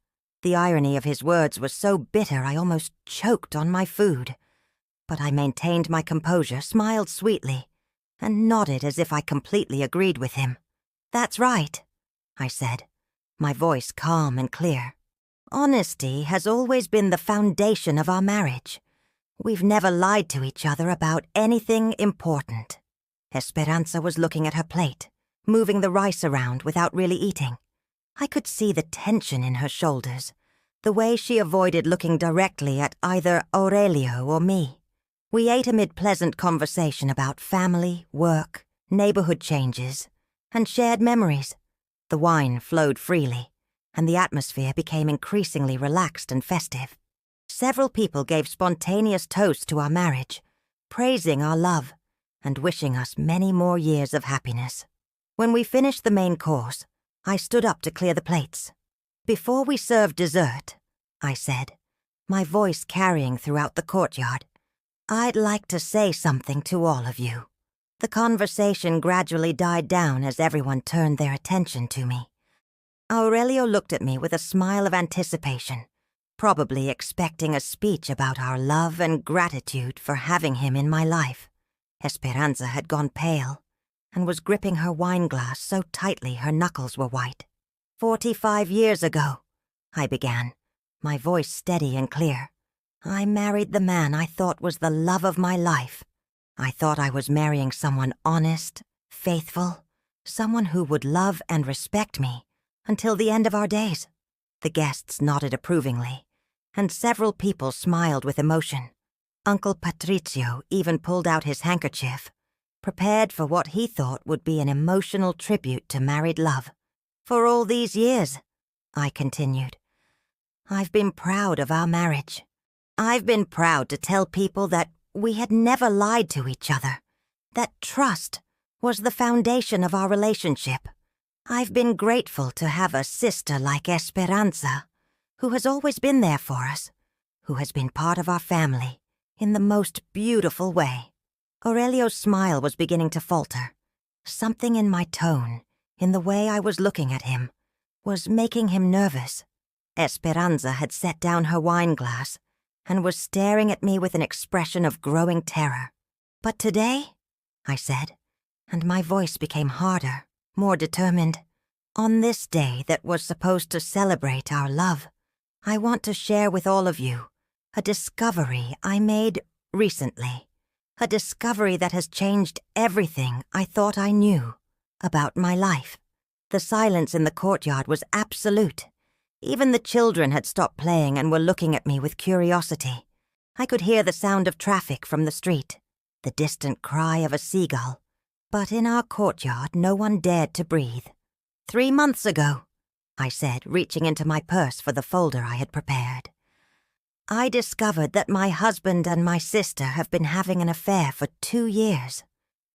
Speaker 1: The irony of his words was so bitter I almost choked on my food. But I maintained my composure, smiled sweetly, and nodded as if I completely agreed with him. "That's right," I said, my voice calm and clear. "Honesty has always been the foundation of our marriage. We've never lied to each other about anything important." Esperanza was looking at her plate, moving the rice around without really eating. I could see the tension in her shoulders, the way she avoided looking directly at either Aurelio or me. We ate amid pleasant conversation about family, work, neighborhood changes, and shared memories. The wine flowed freely, and the atmosphere became increasingly relaxed and festive. Several people gave spontaneous toasts to our marriage, praising our love and wishing us many more years of happiness. When we finished the main course, I stood up to clear the plates. "Before we serve dessert," I said, my voice carrying throughout the courtyard, "I'd like to say something to all of you." The conversation gradually died down as everyone turned their attention to me. Aurelio looked at me with a smile of anticipation, probably expecting a speech about our love and gratitude for having him in my life. Esperanza had gone pale and was gripping her wineglass so tightly her knuckles were white. 45 years ago, I began, my voice steady and clear, I married the man I thought was the love of my life. I thought I was marrying someone honest, faithful, someone who would love and respect me until the end of our days. The guests nodded approvingly, and several people smiled with emotion. Uncle Patricio even pulled out his handkerchief, prepared for what he thought would be an emotional tribute to married love. "For all these years," I continued, "I've been proud of our marriage. I've been proud to tell people that we had never lied to each other, that trust was the foundation of our relationship. I've been grateful to have a sister like Esperanza, who has always been there for us, who has been part of our family in the most beautiful way." Aurelio's smile was beginning to falter. Something in my tone, in the way I was looking at him, was making him nervous. Esperanza had set down her wineglass and was staring at me with an expression of growing terror. "But today," I said, and my voice became harder, more determined, "on this day that was supposed to celebrate our love, I want to share with all of you a discovery I made recently, a discovery that has changed everything I thought I knew about my life." The silence in the courtyard was absolute. Even the children had stopped playing and were looking at me with curiosity. I could hear the sound of traffic from the street, the distant cry of a seagull, but in our courtyard no one dared to breathe. 3 months ago," I said, reaching into my purse for the folder I had prepared, "I discovered that my husband and my sister have been having an affair for 2 years.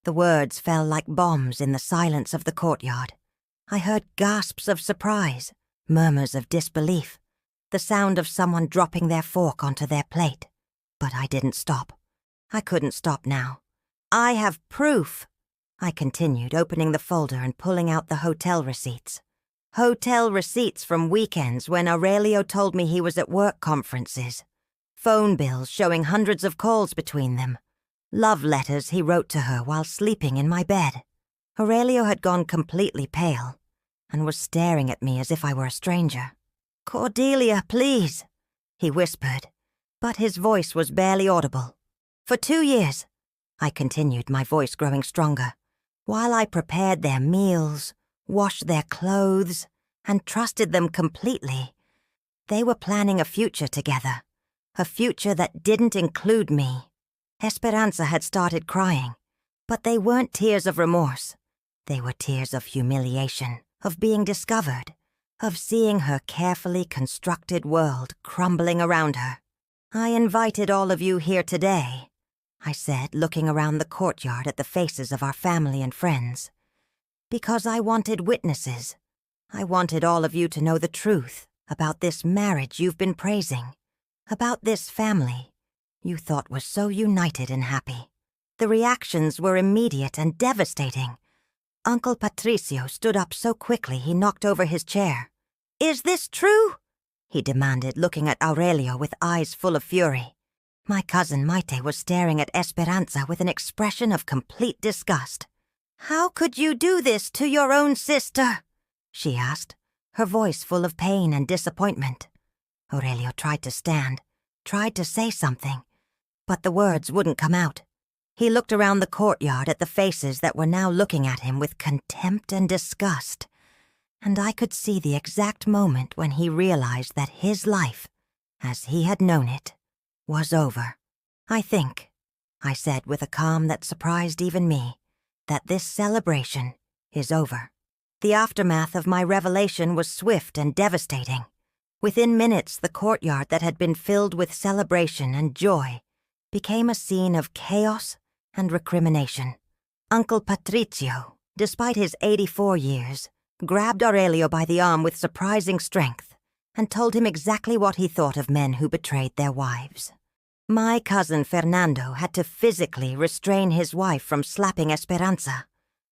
Speaker 1: The words fell like bombs in the silence of the courtyard. I heard gasps of surprise, murmurs of disbelief, the sound of someone dropping their fork onto their plate. But I didn't stop. I couldn't stop now. "I have proof," I continued, opening the folder and pulling out the hotel receipts. Hotel receipts from weekends when Aurelio told me he was at work conferences. Phone bills showing hundreds of calls between them. Love letters he wrote to her while sleeping in my bed. Aurelio had gone completely pale and was staring at me as if I were a stranger. "Cordelia, please," he whispered, but his voice was barely audible. "For 2 years," I continued, my voice growing stronger, "while I prepared their meals, washed their clothes, and trusted them completely, they were planning a future together, a future that didn't include me." Esperanza had started crying, but they weren't tears of remorse. They were tears of humiliation, of being discovered, of seeing her carefully constructed world crumbling around her. "I invited all of you here today," I said, looking around the courtyard at the faces of our family and friends, "because I wanted witnesses. I wanted all of you to know the truth about this marriage you've been praising, about this family you thought was so united and happy." The reactions were immediate and devastating. Uncle Patricio stood up so quickly he knocked over his chair. "Is this true?" he demanded, looking at Aurelio with eyes full of fury. My cousin Maite was staring at Esperanza with an expression of complete disgust. "How could you do this to your own sister?" she asked, her voice full of pain and disappointment. Aurelio tried to stand, tried to say something, but the words wouldn't come out. He looked around the courtyard at the faces that were now looking at him with contempt and disgust. and I could see the exact moment when he realized that his life, as he had known it, was over. I think, I said with a calm that surprised even me, that this celebration is over. The aftermath of my revelation was swift and devastating. Within minutes, the courtyard that had been filled with celebration and joy became a scene of chaos and recrimination. Uncle Patrizio, despite his 84 years, grabbed Aurelio by the arm with surprising strength and told him exactly what he thought of men who betrayed their wives. My cousin Fernando had to physically restrain his wife from slapping Esperanza,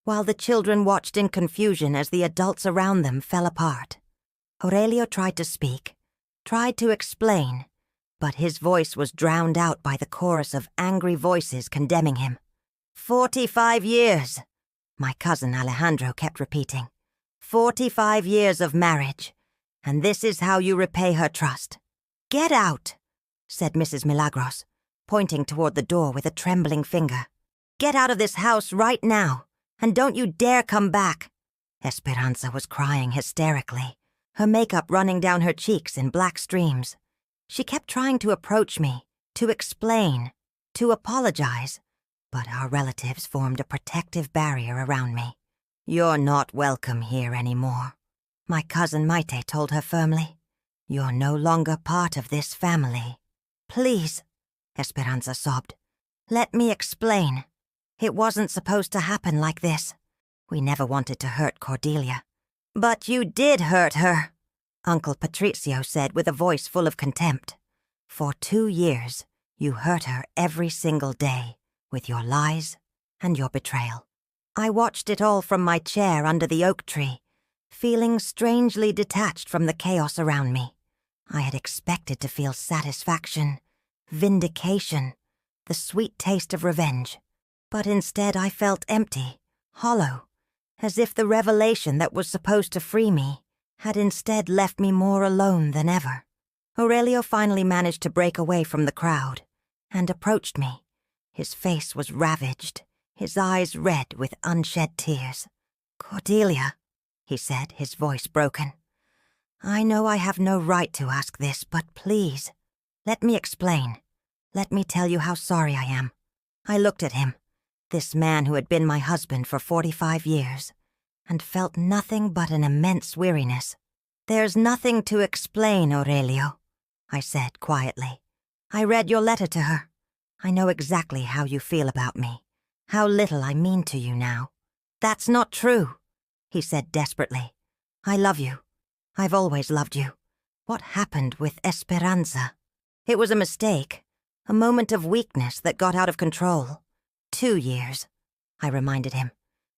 Speaker 1: while the children watched in confusion as the adults around them fell apart. Aurelio tried to speak, tried to explain, but his voice was drowned out by the chorus of angry voices condemning him. 45 years, my cousin Alejandro kept repeating. 45 years of marriage, and this is how you repay her trust. Get out, said Mrs. Milagros, pointing toward the door with a trembling finger. Get out of this house right now, and don't you dare come back. Esperanza was crying hysterically, her makeup running down her cheeks in black streams. She kept trying to approach me, to explain, to apologize, but our relatives formed a protective barrier around me. You're not welcome here anymore, my cousin Maite told her firmly. You're no longer part of this family. Please, Esperanza sobbed. Let me explain. It wasn't supposed to happen like this. We never wanted to hurt Cordelia. But you did hurt her, Uncle Patrizio said with a voice full of contempt. For 2 years, you hurt her every single day with your lies and your betrayal. I watched it all from my chair under the oak tree, feeling strangely detached from the chaos around me. I had expected to feel satisfaction, vindication, the sweet taste of revenge. But instead I felt empty, hollow, as if the revelation that was supposed to free me had instead left me more alone than ever. Aurelio finally managed to break away from the crowd and approached me. His face was ravaged, his eyes red with unshed tears. Cordelia, he said, his voice broken. I know I have no right to ask this, but please, let me explain. Let me tell you how sorry I am. I looked at him, this man who had been my husband for 45 years, and felt nothing but an immense weariness. There's nothing to explain, Aurelio, I said quietly. I read your letter to her. I know exactly how you feel about me, how little I mean to you now. That's not true, he said desperately. I love you. I've always loved you. What happened with Esperanza? It was a mistake, a moment of weakness that got out of control. 2 years, I reminded him.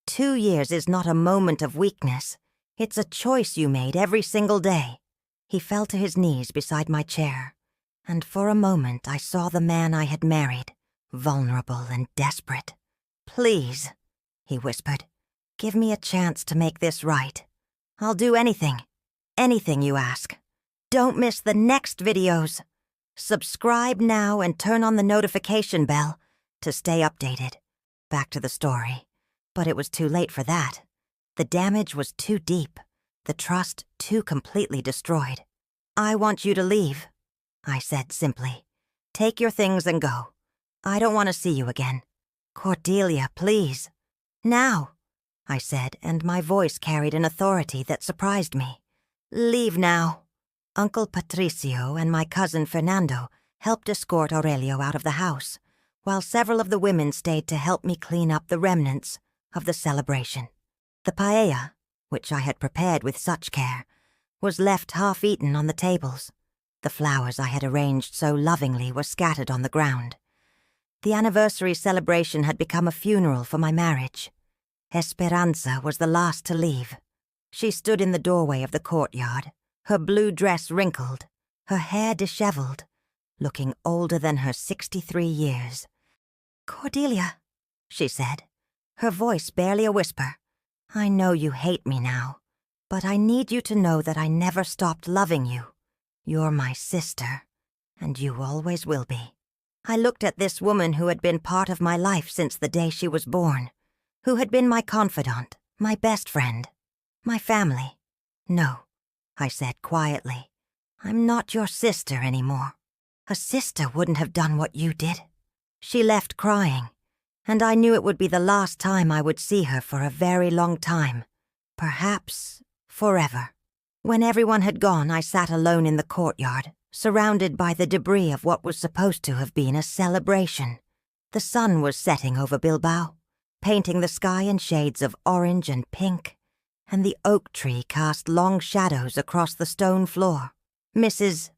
Speaker 1: 2 years is not a moment of weakness. It's a choice you made every single day. He fell to his knees beside my chair, and for a moment I saw the man I had married, vulnerable and desperate. Please, he whispered, give me a chance to make this right. I'll do anything you ask. Don't miss the next videos. Subscribe now and turn on the notification bell to stay updated. Back to the story. But it was too late for that. The damage was too deep, the trust too completely destroyed. I want you to leave, I said simply. Take your things and go. I don't want to see you again. Cordelia, please. Now, I said, and my voice carried an authority that surprised me. Leave now. Uncle Patricio and my cousin Fernando helped escort Aurelio out of the house, while several of the women stayed to help me clean up the remnants of the celebration. The paella, which I had prepared with such care, was left half-eaten on the tables. The flowers I had arranged so lovingly were scattered on the ground. The anniversary celebration had become a funeral for my marriage. Esperanza was the last to leave. She stood in the doorway of the courtyard, her blue dress wrinkled, her hair disheveled, looking older than her 63 years. Cordelia, she said, her voice barely a whisper. I know you hate me now, but I need you to know that I never stopped loving you. You're my sister, and you always will be. I looked at this woman who had been part of my life since the day she was born, who had been my confidant, my best friend, my family. "No," I said quietly. "I'm not your sister anymore. A sister wouldn't have done what you did." She left crying, and I knew it would be the last time I would see her for a very long time, perhaps forever. When everyone had gone, I sat alone in the courtyard, surrounded by the debris of what was supposed to have been a celebration. The sun was setting over Bilbao, painting the sky in shades of orange and pink, and the oak tree cast long shadows across the stone floor. Mrs.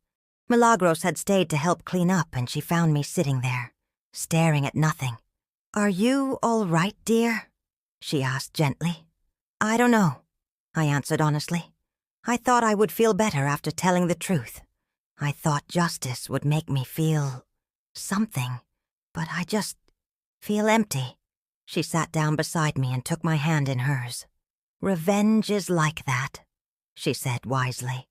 Speaker 1: Milagros had stayed to help clean up, and she found me sitting there, staring at nothing. "Are you all right, dear?" she asked gently. "I don't know," I answered honestly. I thought I would feel better after telling the truth. I thought justice would make me feel something, but I just feel empty. She sat down beside me and took my hand in hers. "Revenge is like that," she said wisely.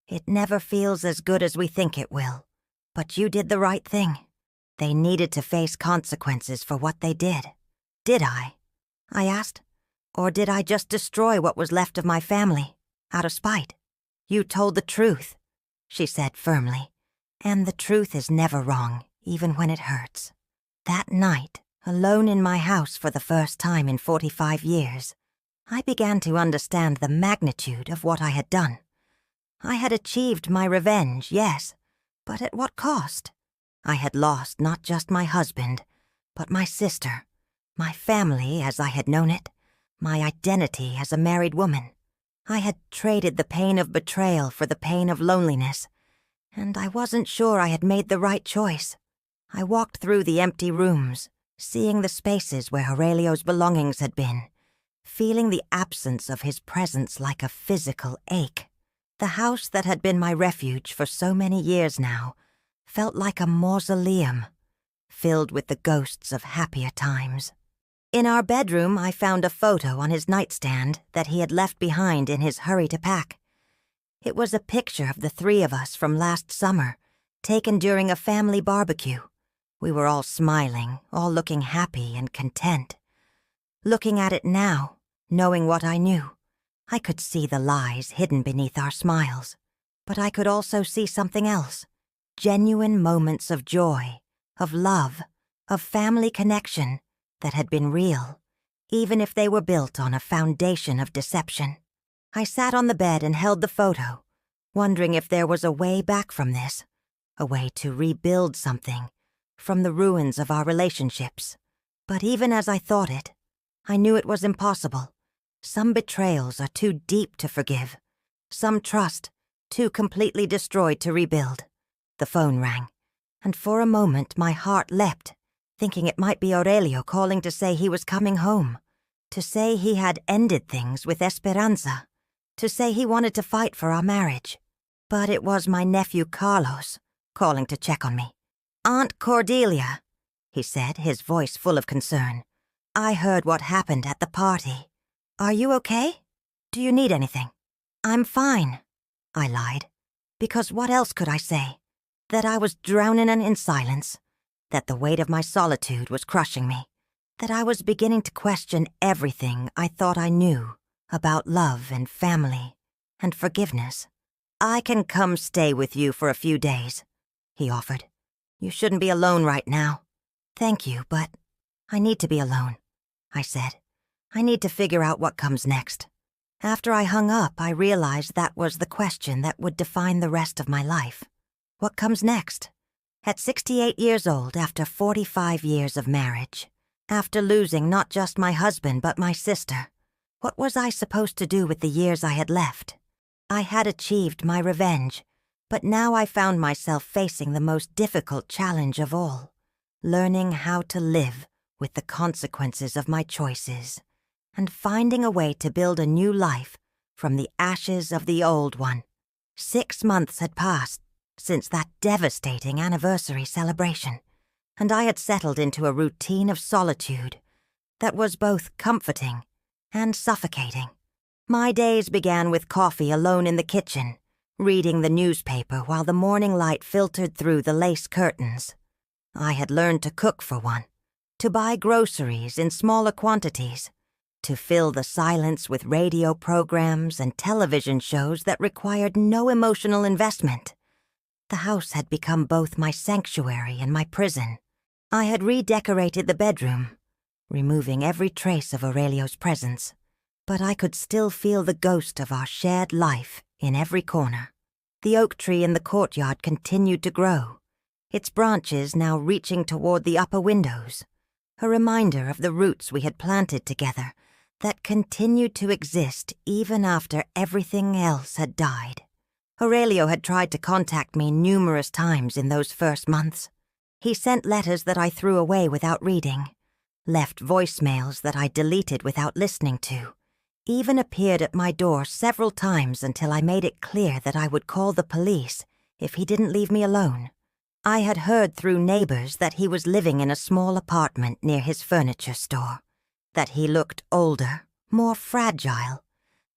Speaker 1: "It never feels as good as we think it will. But you did the right thing. They needed to face consequences for what they did." "Did I?" I asked. "Or did I just destroy what was left of my family, out of spite?" "You told the truth," she said firmly. "And the truth is never wrong, even when it hurts." That night, alone in my house for the first time in 45 years, I began to understand the magnitude of what I had done. I had achieved my revenge, yes, but at what cost? I had lost not just my husband, but my sister, my family as I had known it, my identity as a married woman. I had traded the pain of betrayal for the pain of loneliness, and I wasn't sure I had made the right choice. I walked through the empty rooms, seeing the spaces where Aurelio's belongings had been, feeling the absence of his presence like a physical ache. The house that had been my refuge for so many years now felt like a mausoleum, filled with the ghosts of happier times. In our bedroom, I found a photo on his nightstand that he had left behind in his hurry to pack. It was a picture of the three of us from last summer, taken during a family barbecue. We were all smiling, all looking happy and content. Looking at it now, knowing what I knew, I could see the lies hidden beneath our smiles. But I could also see something else. Genuine moments of joy, of love, of family connection that had been real, even if they were built on a foundation of deception. I sat on the bed and held the photo, wondering if there was a way back from this, a way to rebuild something from the ruins of our relationships. But even as I thought it, I knew it was impossible. Some betrayals are too deep to forgive, some trust too completely destroyed to rebuild. The phone rang, and for a moment my heart leapt, thinking it might be Aurelio calling to say he was coming home, to say he had ended things with Esperanza, to say he wanted to fight for our marriage. But it was my nephew Carlos calling to check on me. "Aunt Cordelia," he said, his voice full of concern. "I heard what happened at the party. Are you okay? Do you need anything?" "I'm fine," I lied, because what else could I say? That I was drowning in silence, that the weight of my solitude was crushing me, that I was beginning to question everything I thought I knew about love and family and forgiveness. "I can come stay with you for a few days," he offered. "You shouldn't be alone right now." "Thank you, but I need to be alone," I said. "I need to figure out what comes next." After I hung up, I realized that was the question that would define the rest of my life. What comes next? At 68 years old, after 45 years of marriage, after losing not just my husband but my sister, what was I supposed to do with the years I had left? I had achieved my revenge, but now I found myself facing the most difficult challenge of all, learning how to live with the consequences of my choices, and finding a way to build a new life from the ashes of the old one. 6 months had passed since that devastating anniversary celebration, and I had settled into a routine of solitude that was both comforting and suffocating. My days began with coffee alone in the kitchen, reading the newspaper while the morning light filtered through the lace curtains. I had learned to cook for one, to buy groceries in smaller quantities, to fill the silence with radio programs and television shows that required no emotional investment. The house had become both my sanctuary and my prison. I had redecorated the bedroom, removing every trace of Aurelio's presence, but I could still feel the ghost of our shared life in every corner. The oak tree in the courtyard continued to grow, its branches now reaching toward the upper windows, a reminder of the roots we had planted together that continued to exist even after everything else had died. Aurelio had tried to contact me numerous times in those first months. He sent letters that I threw away without reading, left voicemails that I deleted without listening to, even appeared at my door several times until I made it clear that I would call the police if he didn't leave me alone. I had heard through neighbors that he was living in a small apartment near his furniture store, that he looked older, more fragile,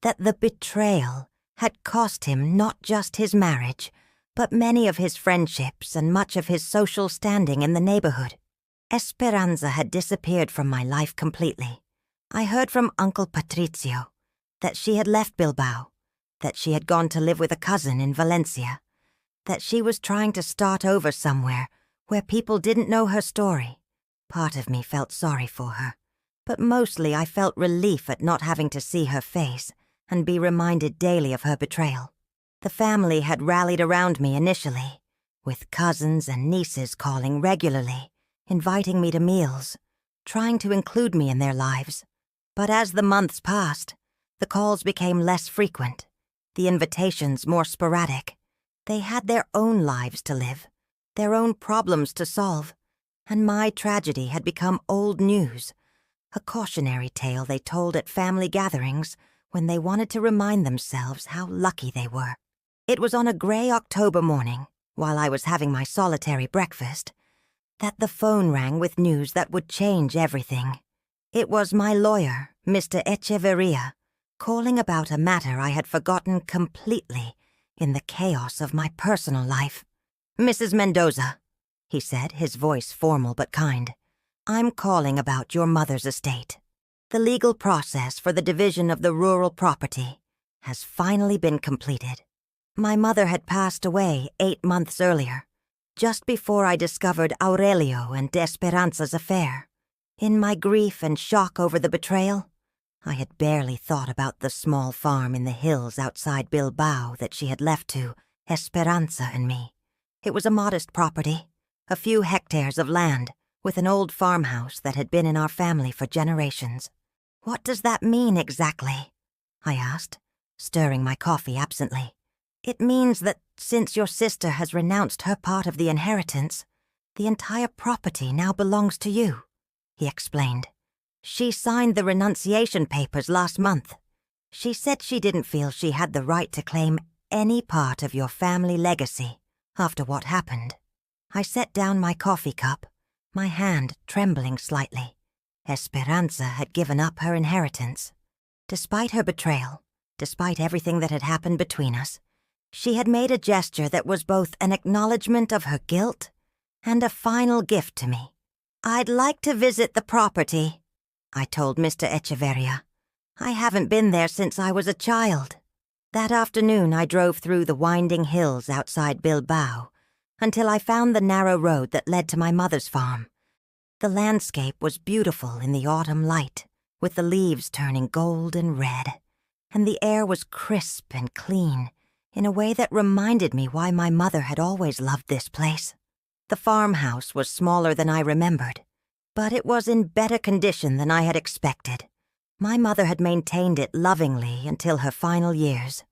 Speaker 1: that the betrayal had cost him not just his marriage, but many of his friendships and much of his social standing in the neighborhood. Esperanza had disappeared from my life completely. I heard from Uncle Patricio that she had left Bilbao, that she had gone to live with a cousin in Valencia, that she was trying to start over somewhere where people didn't know her story. Part of me felt sorry for her, but mostly I felt relief at not having to see her face and be reminded daily of her betrayal. The family had rallied around me initially, with cousins and nieces calling regularly, inviting me to meals, trying to include me in their lives. But as the months passed, the calls became less frequent, the invitations more sporadic. They had their own lives to live, their own problems to solve, and my tragedy had become old news, a cautionary tale they told at family gatherings when they wanted to remind themselves how lucky they were. It was on a gray October morning, while I was having my solitary breakfast, that the phone rang with news that would change everything. It was my lawyer, Mr. Echeverria, calling about a matter I had forgotten completely in the chaos of my personal life. "Mrs. Mendoza," he said, his voice formal but kind, "I'm calling about your mother's estate. The legal process for the division of the rural property has finally been completed. My mother had passed away 8 months earlier, just before I discovered Aurelio and Esperanza's affair. In my grief and shock over the betrayal, I had barely thought about the small farm in the hills outside Bilbao that she had left to Esperanza and me. It was a modest property, a few hectares of land, with an old farmhouse that had been in our family for generations. "What does that mean exactly?" I asked, stirring my coffee absently. "It means that since your sister has renounced her part of the inheritance, the entire property now belongs to you," he explained. "She signed the renunciation papers last month. She said she didn't feel she had the right to claim any part of your family legacy after what happened." I set down my coffee cup, my hand trembling slightly. Esperanza had given up her inheritance. Despite her betrayal, despite everything that had happened between us, she had made a gesture that was both an acknowledgement of her guilt and a final gift to me. "I'd like to visit the property," I told Mr. Echeverria. "I haven't been there since I was a child." That afternoon I drove through the winding hills outside Bilbao until I found the narrow road that led to my mother's farm. The landscape was beautiful in the autumn light, with the leaves turning gold and red, and the air was crisp and clean in a way that reminded me why my mother had always loved this place. The farmhouse was smaller than I remembered, but it was in better condition than I had expected. My mother had maintained it lovingly until her final years,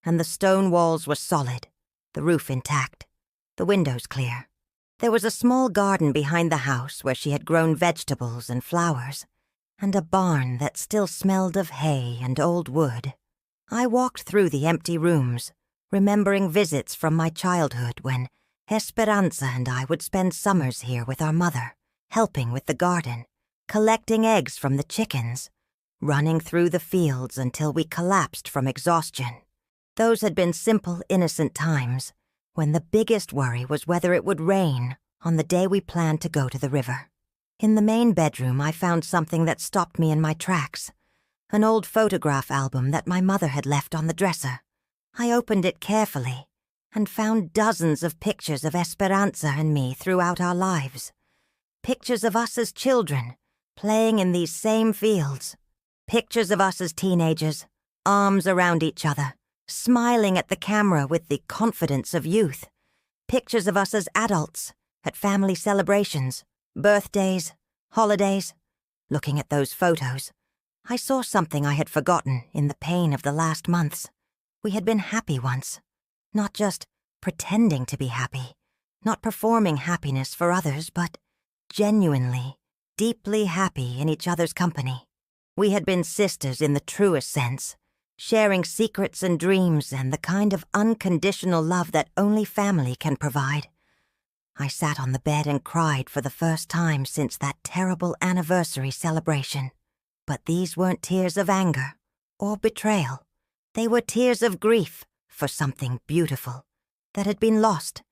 Speaker 1: and the stone walls were solid, the roof intact, the windows clear. There was a small garden behind the house where she had grown vegetables and flowers, and a barn that still smelled of hay and old wood. I walked through the empty rooms, remembering visits from my childhood when Esperanza and I would spend summers here with our mother, helping with the garden, collecting eggs from the chickens, running through the fields until we collapsed from exhaustion. Those had been simple, innocent times when the biggest worry was whether it would rain on the day we planned to go to the river. In the main bedroom, I found something that stopped me in my tracks, an old photograph album that my mother had left on the dresser. I opened it carefully and found dozens of pictures of Esperanza and me throughout our lives. Pictures of us as children, playing in these same fields. Pictures of us as teenagers, arms around each other, smiling at the camera with the confidence of youth. Pictures of us as adults, at family celebrations, birthdays, holidays. Looking at those photos, I saw something I had forgotten in the pain of the last months. We had been happy once, not just pretending to be happy, not performing happiness for others, but genuinely, deeply happy in each other's company. We had been sisters in the truest sense, sharing secrets and dreams and the kind of unconditional love that only family can provide. I sat on the bed and cried for the first time since that terrible anniversary celebration. But these weren't tears of anger or betrayal. They were tears of grief for something beautiful that had been lost,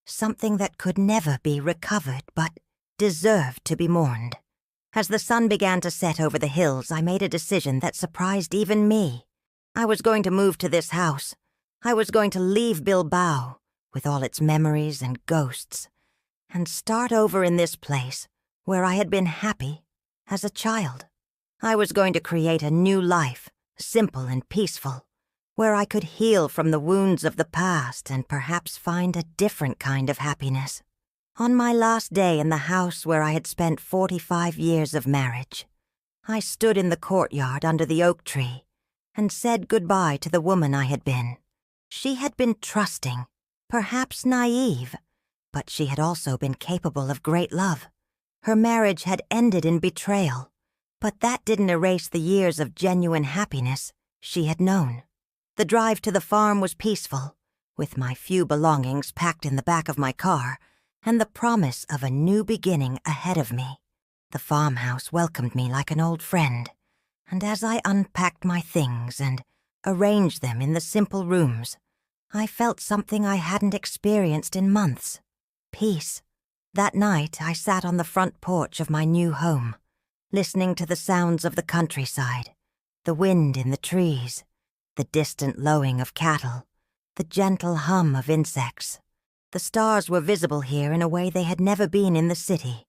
Speaker 1: something that could never be recovered but deserved to be mourned. As the sun began to set over the hills, I made a decision that surprised even me. I was going to move to this house. I was going to leave Bilbao, with all its memories and ghosts, and start over in this place where I had been happy as a child. I was going to create a new life, simple and peaceful, where I could heal from the wounds of the past and perhaps find a different kind of happiness. On my last day in the house where I had spent 45 years of marriage, I stood in the courtyard under the oak tree and said goodbye to the woman I had been. She had been trusting, perhaps naive, but she had also been capable of great love. Her marriage had ended in betrayal, but that didn't erase the years of genuine happiness she had known. The drive to the farm was peaceful, with my few belongings packed in the back of my car and the promise of a new beginning ahead of me. The farmhouse welcomed me like an old friend, and as I unpacked my things and arranged them in the simple rooms, I felt something I hadn't experienced in months. Peace. That night, I sat on the front porch of my new home, listening to the sounds of the countryside, the wind in the trees, the distant lowing of cattle, the gentle hum of insects. The stars were visible here in a way they had never been in the city,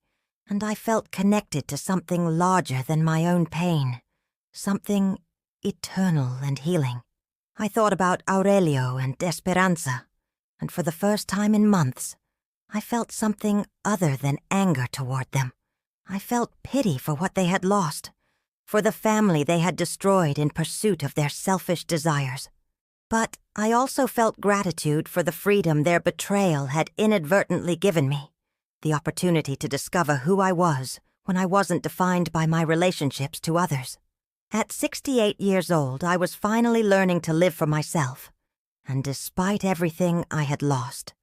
Speaker 1: and I felt connected to something larger than my own pain, something eternal and healing. I thought about Aurelio and Esperanza, and for the first time in months, I felt something other than anger toward them. I felt pity for what they had lost, for the family they had destroyed in pursuit of their selfish desires. But I also felt gratitude for the freedom their betrayal had inadvertently given me, the opportunity to discover who I was when I wasn't defined by my relationships to others. At 68 years old, I was finally learning to live for myself, and despite everything I had lost,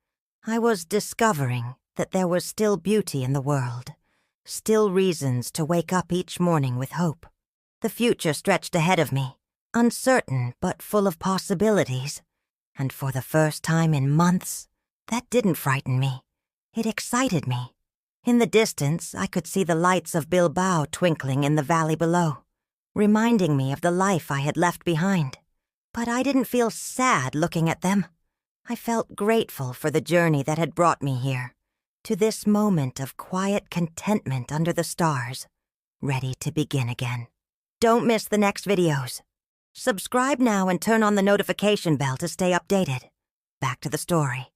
Speaker 1: I was discovering that there was still beauty in the world, still reasons to wake up each morning with hope. The future stretched ahead of me, uncertain but full of possibilities, and for the first time in months, that didn't frighten me. It excited me. In the distance, I could see the lights of Bilbao twinkling in the valley below, reminding me of the life I had left behind. But I didn't feel sad looking at them. I felt grateful for the journey that had brought me here, to this moment of quiet contentment under the stars, ready to begin again. Don't miss the next videos. Subscribe now and turn on the notification bell to stay updated. Back to the story.